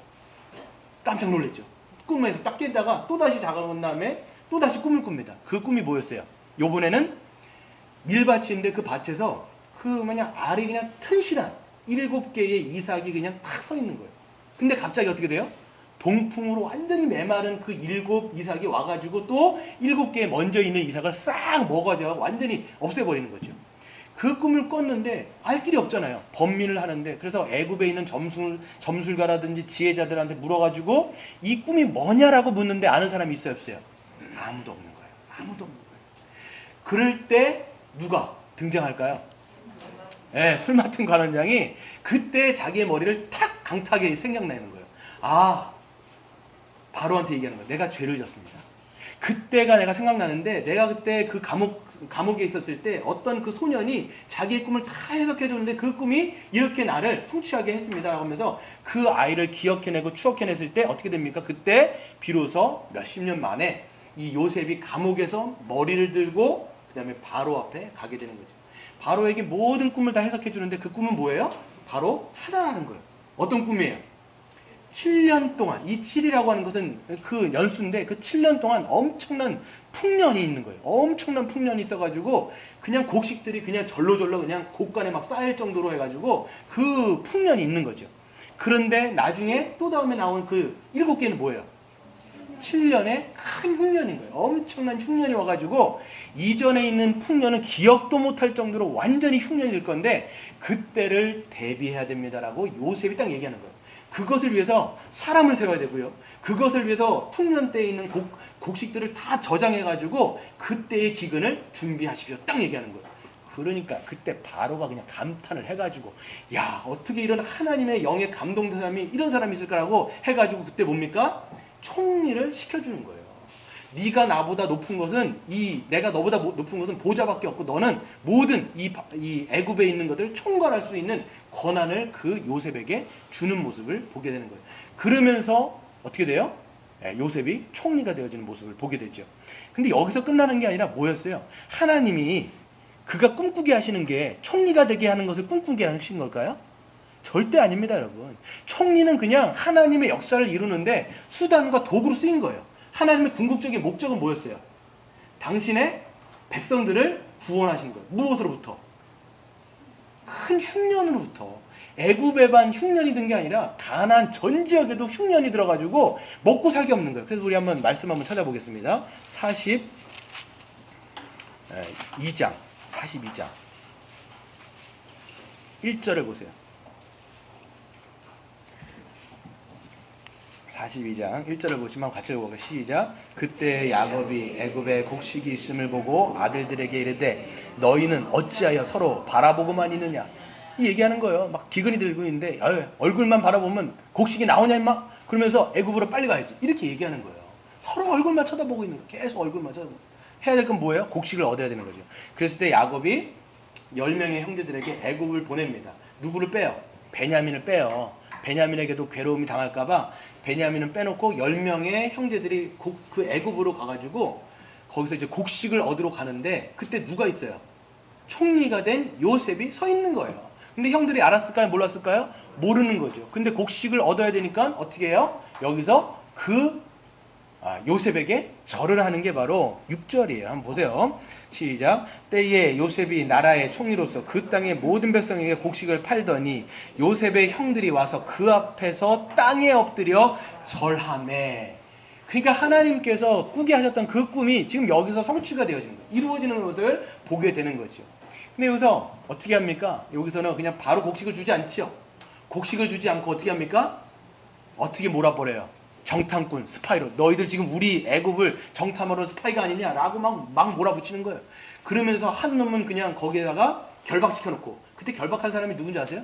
깜짝 놀랐죠. 꿈에서 딱 깼다가 또다시 자고 다음에 또다시 꿈을 꿉니다. 그 꿈이 뭐였어요? 요번에는 밀밭인데 그 밭에서 알이 그냥 튼실한 7개의 이삭이 그냥 탁 서 있는 거예요. 근데 갑자기 어떻게 돼요? 동풍으로 완전히 메마른 그 7 이삭이 와가지고 또 7개의 먼저 있는 이삭을 싹 먹어가지고 완전히 없애버리는 거죠. 그 꿈을 꿨는데 알 길이 없잖아요. 번민을 하는데 그래서 애굽에 있는 점술가라든지 지혜자들한테 물어가지고 이 꿈이 뭐냐라고 묻는데 아는 사람이 있어요, 없어요? 아무도 없는 거예요. 아무도 없는 거예요. 그럴 때 누가 등장할까요? 예, 술 맡은 관원장이 그때 자기의 머리를 탁 강타하게 생각나는 거예요. 아, 바로한테 얘기하는 거예요. 내가 죄를 졌습니다. 그때가 내가 생각나는데 내가 그때 그 감옥에 있었을 때 어떤 그 소년이 자기의 꿈을 다 해석해 줬는데 그 꿈이 이렇게 나를 성취하게 했습니다 라고 하면서 그 아이를 기억해내고 추억해냈을 때 어떻게 됩니까? 그때 비로소 몇십 년 만에 이 요셉이 감옥에서 머리를 들고 그 다음에 바로 앞에 가게 되는 거죠. 바로에게 모든 꿈을 다 해석해 주는데 그 꿈은 뭐예요? 바로 하나라는 거예요. 어떤 꿈이에요? 7년 동안, 이 7이라고 하는 것은 그 연수인데 그 7년 동안 엄청난 풍년이 있는 거예요. 엄청난 풍년이 있어가지고 그냥 곡식들이 그냥 절로절로 그냥 곳간에 막 쌓일 정도로 해가지고 그 풍년이 있는 거죠. 그런데 나중에 또 다음에 나온 그 7개는 뭐예요? 7년의 큰 흉년인 거예요. 엄청난 흉년이 와가지고 이전에 있는 풍년은 기억도 못할 정도로 완전히 흉년이 될 건데 그때를 대비해야 됩니다라고 요셉이 딱 얘기하는 거예요. 그것을 위해서 사람을 세워야 되고요. 그것을 위해서 풍년 때에 있는 곡식들을 다 저장해가지고 그때의 기근을 준비하십시오. 딱 얘기하는 거예요. 그러니까 그때 바로가 그냥 감탄을 해가지고 야 어떻게 이런 하나님의 영에 감동된 사람이 이런 사람이 있을까라고 해가지고 그때 뭡니까? 총리를 시켜주는 거예요. 네가 나보다 높은 것은 내가 너보다 높은 것은 보좌밖에 없고 너는 모든 이 애굽에 있는 것들을 총괄할 수 있는 권한을 그 요셉에게 주는 모습을 보게 되는 거예요. 그러면서 어떻게 돼요? 요셉이 총리가 되어지는 모습을 보게 되죠. 근데 여기서 끝나는 게 아니라 뭐였어요? 하나님이 그가 꿈꾸게 하시는 게 총리가 되게 하는 것을 꿈꾸게 하신 걸까요? 절대 아닙니다, 여러분. 총리는 그냥 하나님의 역사를 이루는데 수단과 도구로 쓰인 거예요. 하나님의 궁극적인 목적은 뭐였어요? 당신의 백성들을 구원하신 거예요. 무엇으로부터? 큰 흉년으로부터. 애굽에만 흉년이 든 게 아니라 가나안 전 지역에도 흉년이 들어가지고 먹고 살기 없는 거예요. 그래서 우리 한번 말씀 한번 찾아보겠습니다. 42장 1절을 보세요. 42장 1절을 보시면 같이 읽어볼게요. 시작. 그때 야곱이 애굽에 곡식이 있음을 보고 아들들에게 이르되 너희는 어찌하여 서로 바라보고만 있느냐. 이 얘기하는 거예요. 막 기근이 들고 있는데 얼굴만 바라보면 곡식이 나오냐 임마? 그러면서 애굽으로 빨리 가야지. 이렇게 얘기하는 거예요. 서로 얼굴만 쳐다보고 있는 거예요. 계속 얼굴만 쳐다보고. 해야 될 건 뭐예요? 곡식을 얻어야 되는 거죠. 그랬을 때 야곱이 10명의 형제들에게 애굽을 보냅니다. 누구를 빼요? 베냐민을 빼요. 베냐민에게도 괴로움이 당할까봐 베냐민은 빼놓고 10명의 형제들이 그 애굽으로 가가지고 거기서 이제 곡식을 얻으러 가는데 그때 누가 있어요? 총리가 된 요셉이 서 있는 거예요. 근데 형들이 알았을까요? 몰랐을까요? 모르는 거죠. 근데 곡식을 얻어야 되니까 어떻게 해요? 여기서 요셉에게 절을 하는 게 바로 6절이에요. 한번 보세요. 시작. 때에 요셉이 나라의 총리로서 그 땅의 모든 백성에게 곡식을 팔더니 요셉의 형들이 와서 그 앞에서 땅에 엎드려 절하매. 그러니까 하나님께서 꾸게 하셨던 그 꿈이 지금 여기서 성취가 되어지는 거예요. 이루어지는 것을 보게 되는 거죠. 근데 여기서 어떻게 합니까? 여기서는 그냥 바로 곡식을 주지 않죠. 곡식을 주지 않고 어떻게 합니까? 어떻게 몰아버려요? 정탐꾼, 스파이로. 너희들 지금 우리 애굽을 정탐하러 스파이가 아니냐라고 막 몰아붙이는 거예요. 그러면서 한 놈은 그냥 거기에다가 결박시켜놓고. 그때 결박한 사람이 누군지 아세요?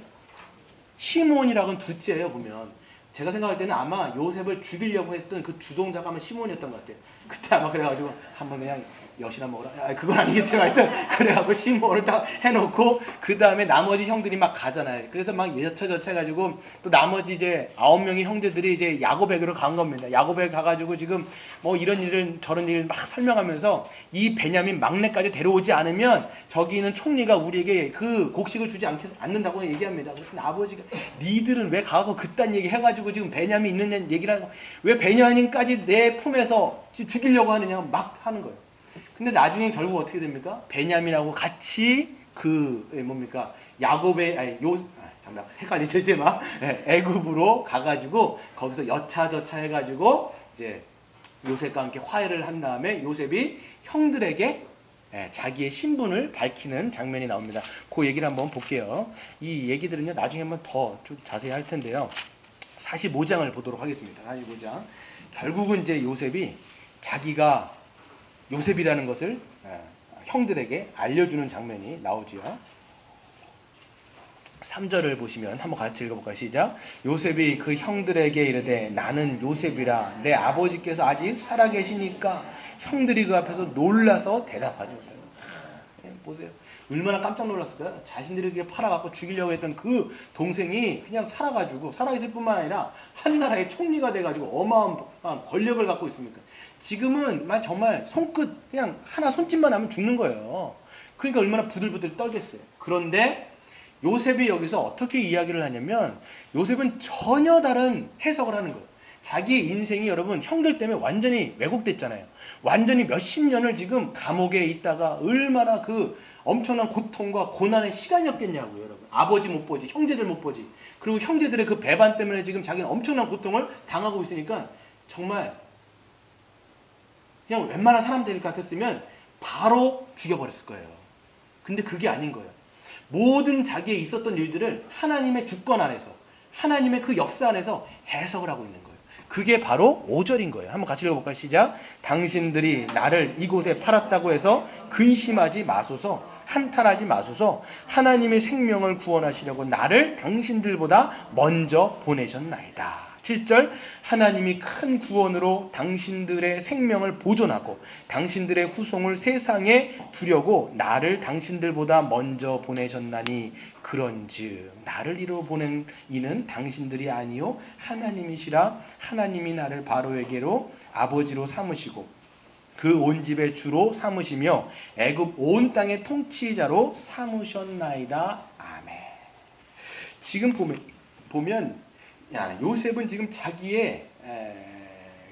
시몬이라고는 둘째예요, 보면. 제가 생각할 때는 아마 요셉을 죽이려고 했던 그 주동자가 아마 시몬이었던 것 같아요. 그때 아마 그래가지고 한번 그냥 엿이나 먹으라. 그건 아니겠지만 하여튼 그래갖고 시몬을 딱 해놓고 그 다음에 나머지 형들이 막 가잖아요. 그래서 막 여차저차 해가지고 또 나머지 이제 9명의 형제들이 이제 야곱에게로 간 겁니다. 야곱에 가가지고 지금 뭐 이런 일을 저런 일을 막 설명하면서 이 베냐민 막내까지 데려오지 않으면 저기 있는 총리가 우리에게 그 곡식을 주지 않는다고 얘기합니다. 그래서 아버지가 니들은 왜 가고 그딴 얘기 해가지고 지금 베냐민 있는 얘기를 하고 왜 베냐민까지 내 품에서 죽이려고 하느냐 막 하는 거예요. 근데 나중에 결국 어떻게 됩니까? 베냐민하고 같이 야곱의 잠깐 헷갈리죠 이제 막 애굽으로 가가지고 거기서 여차저차 해가지고 이제 요셉과 함께 화해를 한 다음에 요셉이 형들에게 자기의 신분을 밝히는 장면이 나옵니다. 그 얘기를 한번 볼게요. 이 얘기들은요 나중에 한번 더 쭉 자세히 할 텐데요. 45장을 보도록 하겠습니다. 45장. 결국은 이제 요셉이 자기가 요셉이라는 것을 형들에게 알려주는 장면이 나오지요. 3절을 보시면 한번 같이 읽어볼까요? 시작. 요셉이 그 형들에게 이르되 나는 요셉이라 내 아버지께서 아직 살아계시니까 형들이 그 앞에서 놀라서 대답하지 못해요. 보세요. 얼마나 깜짝 놀랐을까요? 자신들이 이렇게 팔아갖고 죽이려고 했던 그 동생이 그냥 살아가지고 살아있을 뿐만 아니라 한 나라의 총리가 돼가지고 어마어마한 권력을 갖고 있습니까? 지금은 정말 손끝 그냥 하나 손짓만 하면 죽는 거예요. 그러니까 얼마나 부들부들 떨겠어요. 그런데 요셉이 여기서 어떻게 이야기를 하냐면 요셉은 전혀 다른 해석을 하는 거예요. 자기의 인생이 여러분 형들 때문에 완전히 왜곡됐잖아요. 완전히 몇십 년을 지금 감옥에 있다가 얼마나 그 엄청난 고통과 고난의 시간이었겠냐고요. 여러분 아버지 못 보지, 형제들 못 보지, 그리고 형제들의 그 배반 때문에 지금 자기는 엄청난 고통을 당하고 있으니까 정말 그냥 웬만한 사람들 같았으면 바로 죽여버렸을 거예요. 근데 그게 아닌 거예요. 모든 자기에 있었던 일들을 하나님의 주권 안에서 하나님의 그 역사 안에서 해석을 하고 있는 거예요. 그게 바로 5절인 거예요. 한번 같이 읽어볼까요? 시작. 당신들이 나를 이곳에 팔았다고 해서 근심하지 마소서, 한탄하지 마소서. 하나님의 생명을 구원하시려고 나를 당신들보다 먼저 보내셨나이다. 7절. 하나님이 큰 구원으로 당신들의 생명을 보존하고 당신들의 후손을 세상에 두려고 나를 당신들보다 먼저 보내셨나니 그런즉 나를 이로 보낸 이는 당신들이 아니요 하나님이시라. 하나님이 나를 바로에게로 아버지로 삼으시고 그 온 집의 주로 삼으시며 애굽 온 땅의 통치자로 삼으셨나이다. 아멘. 지금 보면 요셉은 지금 자기의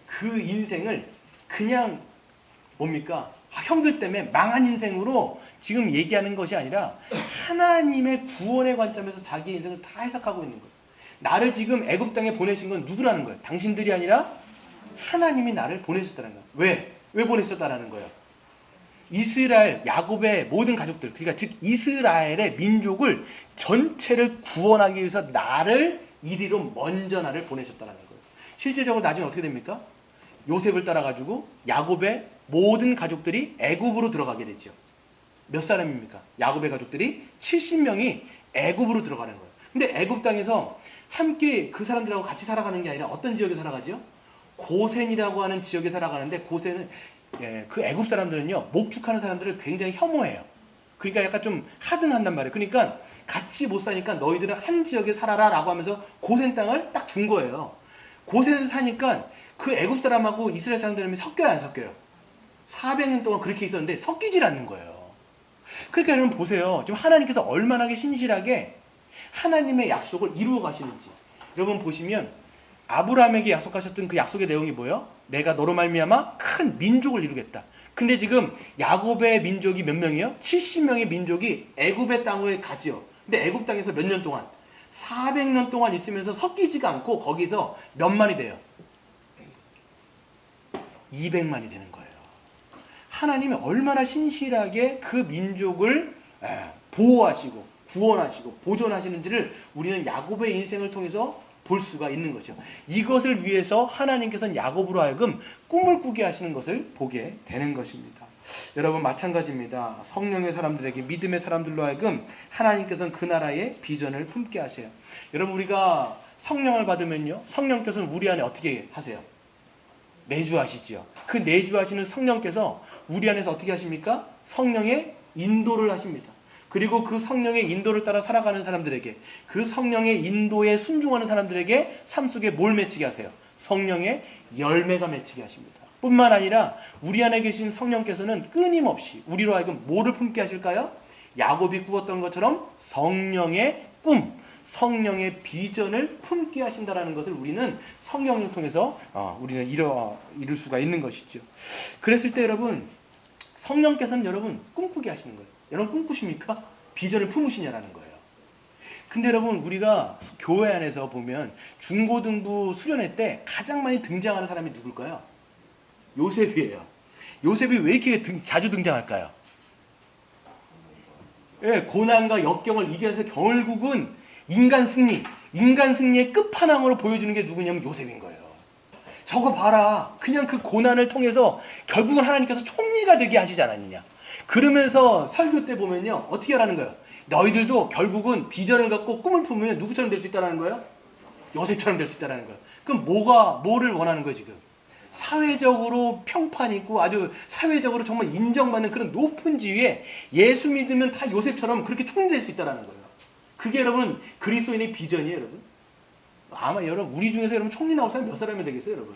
그 인생을 그냥 뭡니까? 형들 때문에 망한 인생으로 지금 얘기하는 것이 아니라 하나님의 구원의 관점에서 자기 인생을 다 해석하고 있는 거예요. 나를 지금 애굽 땅에 보내신 건 누구라는 거예요? 당신들이 아니라 하나님이 나를 보내셨다는 거예요. 왜 보내셨다라는 거예요? 이스라엘, 야곱의 모든 가족들, 그러니까 즉 이스라엘의 민족을 전체를 구원하기 위해서 나를 이리로 먼저 나를 보내셨다는 거예요. 실제적으로 나중에 어떻게 됩니까? 요셉을 따라가지고 야곱의 모든 가족들이 애굽으로 들어가게 되죠. 몇 사람입니까? 야곱의 가족들이 70명이 애굽으로 들어가는 거예요. 근데 애굽 땅에서 함께 그 사람들하고 같이 살아가는 게 아니라 어떤 지역에 살아가죠? 고센이라고 하는 지역에 살아가는데 고센은 그 애굽 사람들은요 목축하는 사람들을 굉장히 혐오해요. 그러니까 약간 좀 하등한단 말이에요. 그러니까 같이 못 사니까 너희들은 한 지역에 살아라 라고 하면서 고센 땅을 딱 준 거예요. 고센에서 사니까 그 애굽 사람하고 이스라엘 사람들이 섞여요, 안 섞여요? 400년 동안 그렇게 있었는데 섞이질 않는 거예요. 그러니까 여러분 보세요. 지금 하나님께서 얼마나 신실하게 하나님의 약속을 이루어 가시는지. 여러분 보시면 아브라함에게 약속하셨던 그 약속의 내용이 뭐예요? 내가 너로 말미암아 큰 민족을 이루겠다. 근데 지금 야곱의 민족이 몇 명이요? 70명의 민족이 애굽의 땅에 가지요. 근데 애굽 땅에서 몇 년 동안? 400년 동안 있으면서 섞이지가 않고 거기서 몇만이 돼요? 200만이 되는 거예요. 하나님이 얼마나 신실하게 그 민족을 보호하시고 구원하시고 보존하시는지를 우리는 야곱의 인생을 통해서 볼 수가 있는 거죠. 이것을 위해서 하나님께서는 야곱으로 하여금 꿈을 꾸게 하시는 것을 보게 되는 것입니다. 여러분 마찬가지입니다. 성령의 사람들에게 믿음의 사람들로 하여금 하나님께서는 그 나라의 비전을 품게 하세요. 여러분 우리가 성령을 받으면요 성령께서는 우리 안에 어떻게 하세요? 내주하시지요. 그 내주하시는 성령께서 우리 안에서 어떻게 하십니까? 성령의 인도를 하십니다. 그리고 그 성령의 인도를 따라 살아가는 사람들에게, 그 성령의 인도에 순종하는 사람들에게 삶 속에 뭘 맺히게 하세요? 성령의 열매가 맺히게 하십니다. 뿐만 아니라 우리 안에 계신 성령께서는 끊임없이 우리로 하여금 뭐를 품게 하실까요? 야곱이 꾸었던 것처럼 성령의 꿈, 성령의 비전을 품게 하신다는 것을 우리는 성령을 통해서 우리는 이룰 수가 있는 것이죠. 그랬을 때 여러분, 성령께서는 여러분 꿈꾸게 하시는 거예요. 여러분 꿈꾸십니까? 비전을 품으시냐라는 거예요. 근데 여러분 우리가 교회 안에서 보면 중고등부 수련회 때 가장 많이 등장하는 사람이 누굴까요? 요셉이에요. 요셉이 왜 이렇게 자주 등장할까요? 예, 고난과 역경을 이겨서 결국은 인간 승리의 끝판왕으로 보여주는 게 누구냐면 요셉인 거예요. 저거 봐라. 그냥 그 고난을 통해서 결국은 하나님께서 총리가 되게 하시지 않았느냐. 그러면서 설교 때 보면요. 어떻게 하라는 거예요? 너희들도 결국은 비전을 갖고 꿈을 품으면 누구처럼 될 수 있다는 거예요? 요셉처럼 될 수 있다는 거예요. 그럼 뭐를 원하는 거예요 지금? 사회적으로 평판이 있고 아주 사회적으로 정말 인정받는 그런 높은 지위에 예수 믿으면 다 요셉처럼 그렇게 총리될 수 있다는 거예요. 그게 여러분 그리스도인의 비전이에요 여러분. 아마 여러분 우리 중에서 여러분 총리 나올 사람 몇 사람이 되겠어요 여러분?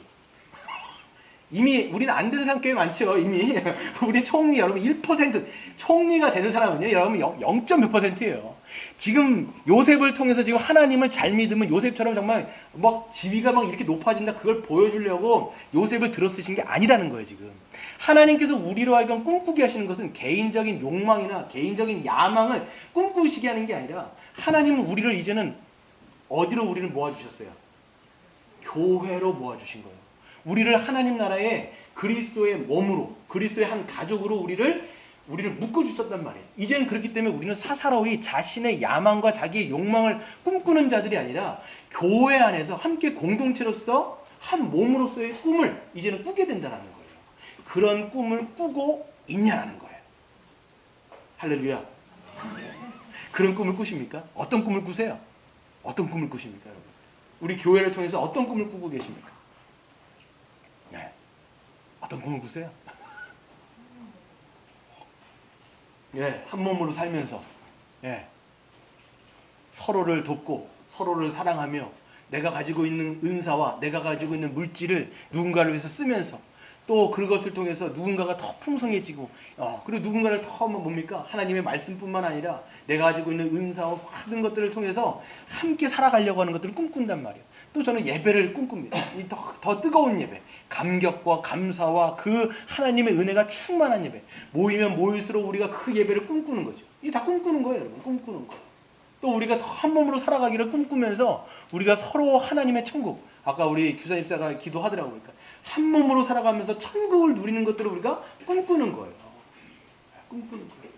이미 우리는 안 되는 사람 꽤 많죠. 이미 우리 총리 여러분 1% 총리가 되는 사람은요 여러분 0.몇 %예요. 지금 요셉을 통해서 지금 하나님을 잘 믿으면 요셉처럼 정말 막 지위가 막 이렇게 높아진다 그걸 보여주려고 요셉을 들어 쓰신 게 아니라는 거예요 지금. 하나님께서 우리로 하여금 꿈꾸게 하시는 것은 개인적인 욕망이나 개인적인 야망을 꿈꾸시게 하는 게 아니라 하나님은 우리를 이제는 어디로 우리를 모아주셨어요? 교회로 모아주신 거예요. 우리를 하나님 나라의 그리스도의 몸으로 그리스도의 한 가족으로 우리를 묶어주셨단 말이에요. 이제는 그렇기 때문에 우리는 사사로이 자신의 야망과 자기의 욕망을 꿈꾸는 자들이 아니라 교회 안에서 함께 공동체로서 한 몸으로서의 꿈을 이제는 꾸게 된다는 거예요. 그런 꿈을 꾸고 있냐는 거예요. 할렐루야. 그런 꿈을 꾸십니까? 어떤 꿈을 꾸세요? 어떤 꿈을 꾸십니까 여러분? 우리 교회를 통해서 어떤 꿈을 꾸고 계십니까? 네. 어떤 꿈을 꾸세요? 예, 한 몸으로 살면서 예, 서로를 돕고 서로를 사랑하며 내가 가지고 있는 은사와 내가 가지고 있는 물질을 누군가를 위해서 쓰면서 또 그것을 통해서 누군가가 더 풍성해지고 그리고 누군가를 더 뭡니까? 하나님의 말씀뿐만 아니라 내가 가지고 있는 은사와 모든 것들을 통해서 함께 살아가려고 하는 것들을 꿈꾼단 말이에요. 또 저는 예배를 꿈꿉니다. 더 뜨거운 예배, 감격과 감사와 그 하나님의 은혜가 충만한 예배. 모이면 모일수록 우리가 그 예배를 꿈꾸는 거죠. 이게 다 꿈꾸는 거예요, 여러분. 꿈꾸는 거. 또 우리가 더 한 몸으로 살아가기를 꿈꾸면서 우리가 서로 하나님의 천국, 아까 우리 규사님사가 기도하더라고요. 그러니까 한 몸으로 살아가면서 천국을 누리는 것들을 우리가 꿈꾸는 거예요. 꿈꾸는 거예요.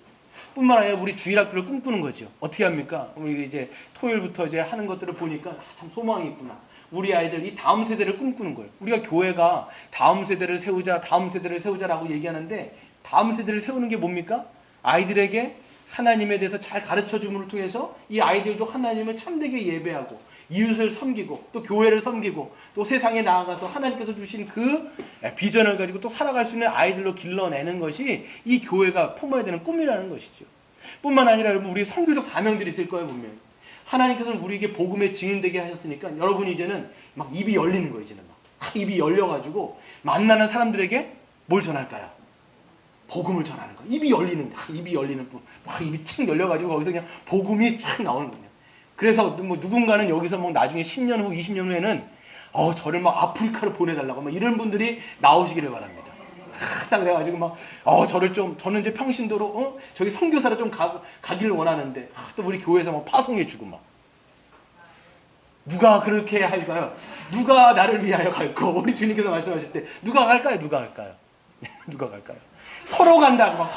뿐만 아니라 우리 주일학교를 꿈꾸는 거죠. 어떻게 합니까? 우리 이제 토요일부터 이제 하는 것들을 보니까 참 소망이 있구나. 우리 아이들 이 다음 세대를 꿈꾸는 거예요. 우리가 교회가 다음 세대를 세우자라고 얘기하는데 다음 세대를 세우는 게 뭡니까? 아이들에게 하나님에 대해서 잘 가르쳐 줌을 통해서 이 아이들도 하나님을 참되게 예배하고 이웃을 섬기고 또 교회를 섬기고 또 세상에 나아가서 하나님께서 주신 그 비전을 가지고 또 살아갈 수 있는 아이들로 길러내는 것이 이 교회가 품어야 되는 꿈이라는 것이죠. 뿐만 아니라 여러분 우리 선교적 사명들이 있을 거예요 분명히. 하나님께서는 우리에게 복음의 증인되게 하셨으니까 여러분이 이제는 막 입이 열리는 거예요. 이제는 막 입이 열려가지고 만나는 사람들에게 뭘 전할까요? 복음을 전하는 거. 입이 열리는 뿐. 막 입이 칙 열려가지고 거기서 그냥 복음이 쫙 나오는 거예요. 그래서 뭐 누군가는 여기서 뭐 나중에 10년 후, 20년 후에는 저를 막 아프리카로 보내달라고 막 이런 분들이 나오시기를 바랍니다. 딱 그래가지고 막 저는 이제 평신도로 저기 선교사로 좀 가기를 원하는데 또 우리 교회에서 막 파송해주고 막 누가 그렇게 할까요? 누가 나를 위하여 갈까? 우리 주님께서 말씀하실 때 누가 갈까요? 누가 갈까요? 서로 간다고 막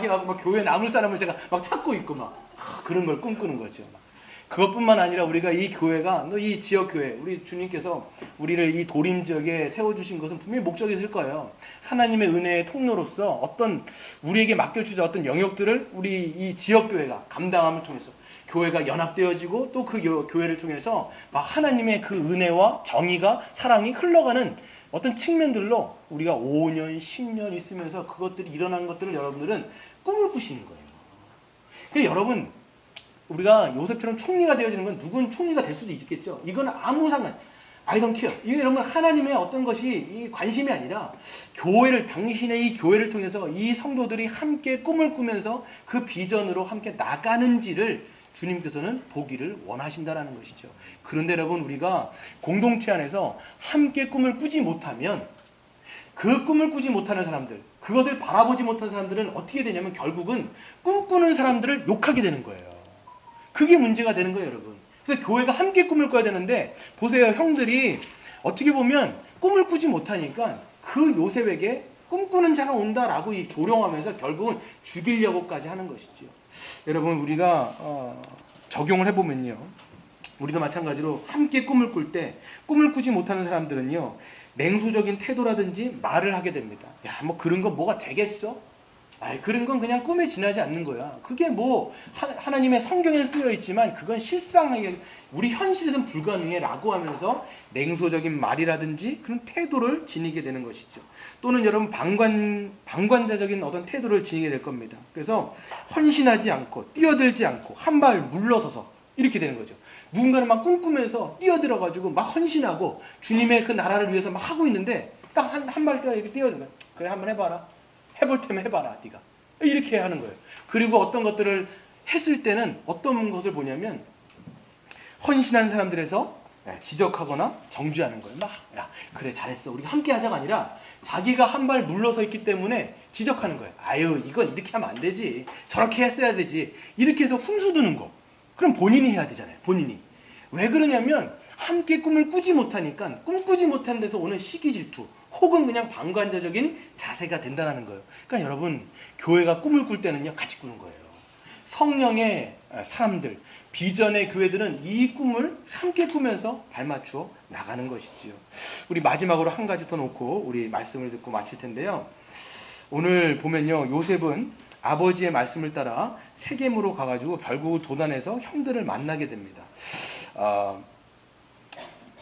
해가지고 막 교회 남을 사람을 제가 막 찾고 있고 막 그런 걸 꿈꾸는 거죠. 그것뿐만 아니라 우리가 이 교회가 이 지역 교회 우리 주님께서 우리를 이 도림 지역에 세워주신 것은 분명히 목적이 있을 거예요. 하나님의 은혜의 통로로서 어떤 우리에게 맡겨주자 어떤 영역들을 우리 이 지역 교회가 감당함을 통해서 교회가 연합되어지고 또 그 교회를 통해서 막 하나님의 그 은혜와 정의가 사랑이 흘러가는 어떤 측면들로 우리가 5년, 10년 있으면서 그것들이 일어나는 것들을 여러분들은 꿈을 꾸시는 거예요. 그러니까 여러분 우리가 요셉처럼 총리가 되어지는 건 누군 총리가 될 수도 있겠죠. 이건 아무 상관 I don't care. 이게 여러분 하나님의 어떤 것이 관심이 아니라 당신의 이 교회를 통해서 이 성도들이 함께 꿈을 꾸면서 그 비전으로 함께 나가는지를 주님께서는 보기를 원하신다라는 것이죠. 그런데 여러분 우리가 공동체 안에서 함께 꿈을 꾸지 못하면 그 꿈을 꾸지 못하는 사람들, 그것을 바라보지 못하는 사람들은 어떻게 되냐면 결국은 꿈꾸는 사람들을 욕하게 되는 거예요. 그게 문제가 되는 거예요, 여러분. 그래서 교회가 함께 꿈을 꿔야 되는데 보세요, 형들이 어떻게 보면 꿈을 꾸지 못하니까 그 요셉에게 꿈꾸는 자가 온다라고 조롱하면서 결국은 죽이려고까지 하는 것이죠. 여러분 우리가 적용을 해보면요. 우리도 마찬가지로 함께 꿈을 꿀 때 꿈을 꾸지 못하는 사람들은요. 냉소적인 태도라든지 말을 하게 됩니다. 야, 뭐 그런 거 뭐가 되겠어? 그런 건 그냥 꿈에 지나지 않는 거야. 그게 뭐 하나님의 성경에 쓰여 있지만 그건 실상하게 우리 현실에서는 불가능해 라고 하면서 냉소적인 말이라든지 그런 태도를 지니게 되는 것이죠. 또는 여러분 방관자적인 어떤 태도를 지니게 될 겁니다. 그래서 헌신하지 않고 뛰어들지 않고 한 발 물러서서 이렇게 되는 거죠. 누군가를 막 꿈꾸면서 뛰어들어가지고 막 헌신하고 주님의 그 나라를 위해서 막 하고 있는데 딱 한 발 이렇게 뛰어든 거야. 그래 한번 해봐라. 해볼 테면 해봐라 네가. 이렇게 하는 거예요. 그리고 어떤 것들을 했을 때는 어떤 것을 보냐면 헌신한 사람들에서 지적하거나 정죄하는 거예요. 막 야 그래 잘했어 우리 함께 하자가 아니라 자기가 한 발 물러서 있기 때문에 지적하는 거예요. 아유 이건 이렇게 하면 안 되지 저렇게 했어야 되지 이렇게 해서 훈수두는 거. 그럼 본인이 해야 되잖아요. 본인이. 왜 그러냐면 함께 꿈을 꾸지 못하니까 꿈꾸지 못한 데서 오는 시기 질투 혹은 그냥 방관자적인 자세가 된다는 거예요. 그러니까 여러분 교회가 꿈을 꿀 때는요 같이 꾸는 거예요. 성령의 사람들 비전의 교회들은 이 꿈을 함께 꾸면서 발맞추어 나가는 것이지요. 우리 마지막으로 한 가지 더 놓고 우리 말씀을 듣고 마칠 텐데요. 오늘 보면요 요셉은 아버지의 말씀을 따라 세겜으로 가가지고 결국 도단에서 형들을 만나게 됩니다.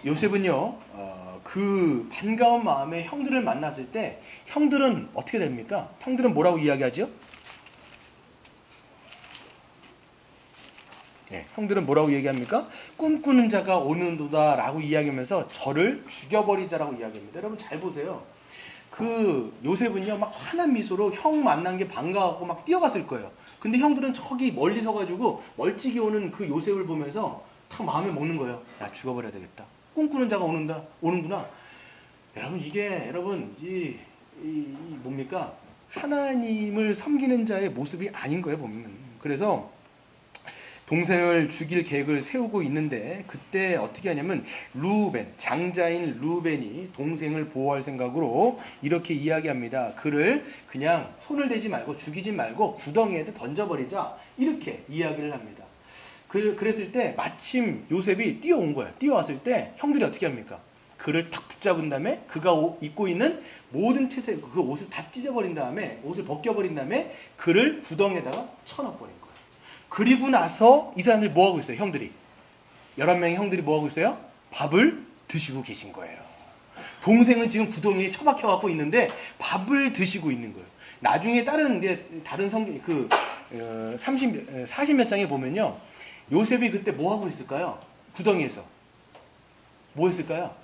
요셉은요 그 반가운 마음에 형들을 만났을 때 형들은 어떻게 됩니까? 형들은 뭐라고 이야기하죠? 형들은 뭐라고 얘기합니까? 꿈꾸는 자가 오는도다 라고 이야기하면서 저를 죽여버리자라고 이야기합니다. 여러분 잘 보세요. 그 요셉은요 막 환한 미소로 형 만난 게 반가워하고 막 뛰어갔을 거예요. 근데 형들은 저기 멀리 서가지고 멀찍이 오는 그 요셉을 보면서 탁 마음에 먹는 거예요. 야 죽어버려야 되겠다. 꿈꾸는 자가 오는구나. 여러분 이게 여러분 이 뭡니까? 하나님을 섬기는 자의 모습이 아닌 거예요 보면. 그래서 동생을 죽일 계획을 세우고 있는데 그때 어떻게 하냐면 루벤 장자인 루벤이 동생을 보호할 생각으로 이렇게 이야기합니다. 그를 그냥 손을 대지 말고 죽이지 말고 구덩이에 던져버리자 이렇게 이야기를 합니다. 그랬을 때 마침 요셉이 뛰어온 거예요. 뛰어왔을 때 형들이 어떻게 합니까? 그를 탁 붙잡은 다음에 그가 입고 있는 모든 채색 그 옷을 다 찢어버린 다음에 옷을 벗겨버린 다음에 그를 구덩이에다가 쳐넣어버린 거예요. 그리고 나서 이 사람들이 뭐하고 있어요? 형들이 11명의 형들이 뭐하고 있어요? 밥을 드시고 계신 거예요. 동생은 지금 구덩이에 처박혀갖고 있는데 밥을 드시고 있는 거예요. 나중에 다른 성경 40몇 장에 보면요 요셉이 그때 뭐하고 있을까요? 구덩이에서 뭐 했을까요?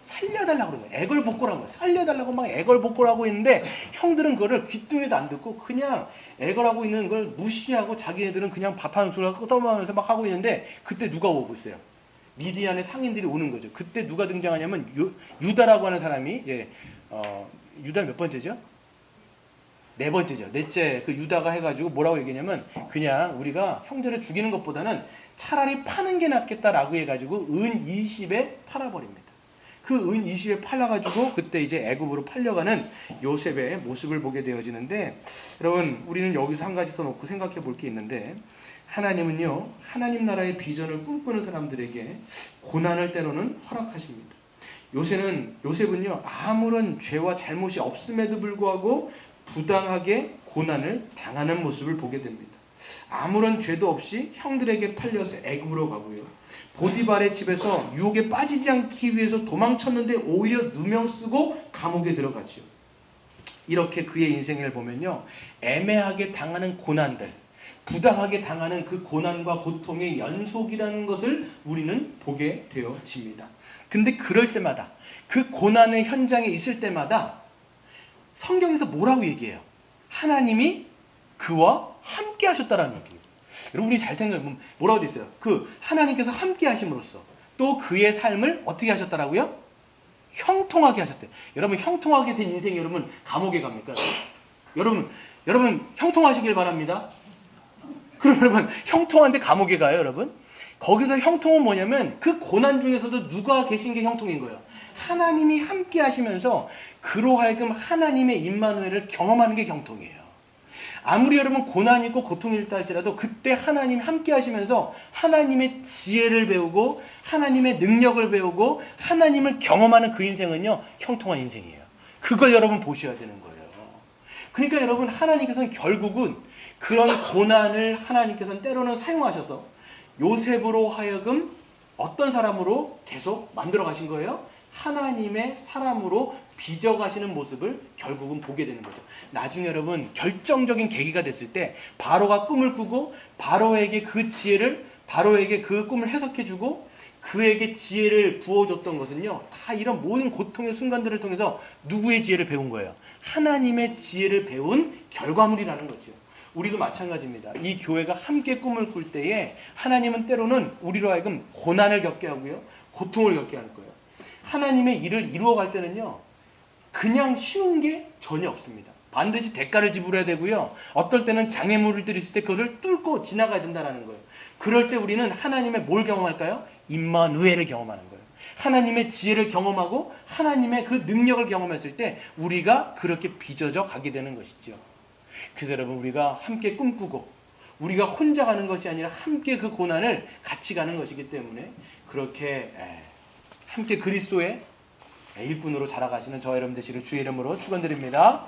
살려달라고 그러는 거예요. 애걸복걸한 거예요. 살려달라고 막 애걸복걸하고 있는데 형들은 그거를 귀뚱이도 안 듣고 그냥 애걸하고 있는 걸 무시하고 자기네들은 그냥 밥 한 술 떠먹으면서 막 하고 있는데 그때 누가 오고 있어요? 미디안의 상인들이 오는 거죠. 그때 누가 등장하냐면 유다라고 하는 사람이 유다 몇 번째죠? 네 번째죠. 넷째 그 유다가 해가지고 뭐라고 얘기냐면 그냥 우리가 형제를 죽이는 것보다는 차라리 파는 게 낫겠다라고 해가지고 은 20에 팔아버립니다. 그 은 20에 팔아가지고 그때 이제 애굽으로 팔려가는 요셉의 모습을 보게 되어지는데 여러분 우리는 여기서 한 가지 더 놓고 생각해 볼 게 있는데 하나님은요 하나님 나라의 비전을 꿈꾸는 사람들에게 고난을 때로는 허락하십니다. 요셉은요 아무런 죄와 잘못이 없음에도 불구하고 부당하게 고난을 당하는 모습을 보게 됩니다. 아무런 죄도 없이 형들에게 팔려서 애굽으로 가고요. 보디발의 집에서 유혹에 빠지지 않기 위해서 도망쳤는데 오히려 누명 쓰고 감옥에 들어가죠. 이렇게 그의 인생을 보면요 애매하게 당하는 고난들 부당하게 당하는 그 고난과 고통의 연속이라는 것을 우리는 보게 되어집니다. 근데 그럴 때마다 그 고난의 현장에 있을 때마다 성경에서 뭐라고 얘기해요? 하나님이 그와 함께 하셨다라는 얘기예요. 여러분이 잘 생각해보면 뭐라고 돼 있어요? 그 하나님께서 함께 하심으로써 또 그의 삶을 어떻게 하셨다라고요? 형통하게 하셨대요. 여러분 형통하게 된 인생이 여러분 감옥에 갑니까? 여러분 형통하시길 바랍니다. 그럼 여러분 형통한데 감옥에 가요 여러분? 거기서 형통은 뭐냐면 그 고난 중에서도 누가 계신 게 형통인 거예요. 하나님이 함께 하시면서 그로 하여금 하나님의 임마누엘을 경험하는 게 형통이에요. 아무리 여러분 고난이 있고 고통이 있다 할지라도 그때 하나님이 함께 하시면서 하나님의 지혜를 배우고 하나님의 능력을 배우고 하나님을 경험하는 그 인생은요 형통한 인생이에요. 그걸 여러분 보셔야 되는 거예요. 그러니까 여러분, 하나님께서는 결국은 그런 고난을 하나님께서는 때로는 사용하셔서 요셉으로 하여금 어떤 사람으로 계속 만들어 가신 거예요? 하나님의 사람으로 빚어가시는 모습을 결국은 보게 되는 거죠. 나중에 여러분, 결정적인 계기가 됐을 때 바로가 꿈을 꾸고 바로에게 그 꿈을 해석해주고 그에게 지혜를 부어줬던 것은요, 다 이런 모든 고통의 순간들을 통해서 누구의 지혜를 배운 거예요? 하나님의 지혜를 배운 결과물이라는 거죠. 우리도 마찬가지입니다. 이 교회가 함께 꿈을 꿀 때에 하나님은 때로는 우리로 하여금 고난을 겪게 하고요, 고통을 겪게 할 거예요. 하나님의 일을 이루어갈 때는요, 그냥 쉬운 게 전혀 없습니다. 반드시 대가를 지불해야 되고요, 어떨 때는 장애물을 있을 때 그것을 뚫고 지나가야 된다는 거예요. 그럴 때 우리는 하나님의 뭘 경험할까요? 임마누엘을 경험하는 거예요. 하나님의 지혜를 경험하고 하나님의 그 능력을 경험했을 때 우리가 그렇게 빚어져 가게 되는 것이죠. 그래서 여러분, 우리가 함께 꿈꾸고 우리가 혼자 가는 것이 아니라 함께 그 고난을 같이 가는 것이기 때문에 그렇게 함께 그리스도의 일꾼으로 자라가시는 저 여러분 되시기를 주의 이름으로 축원드립니다.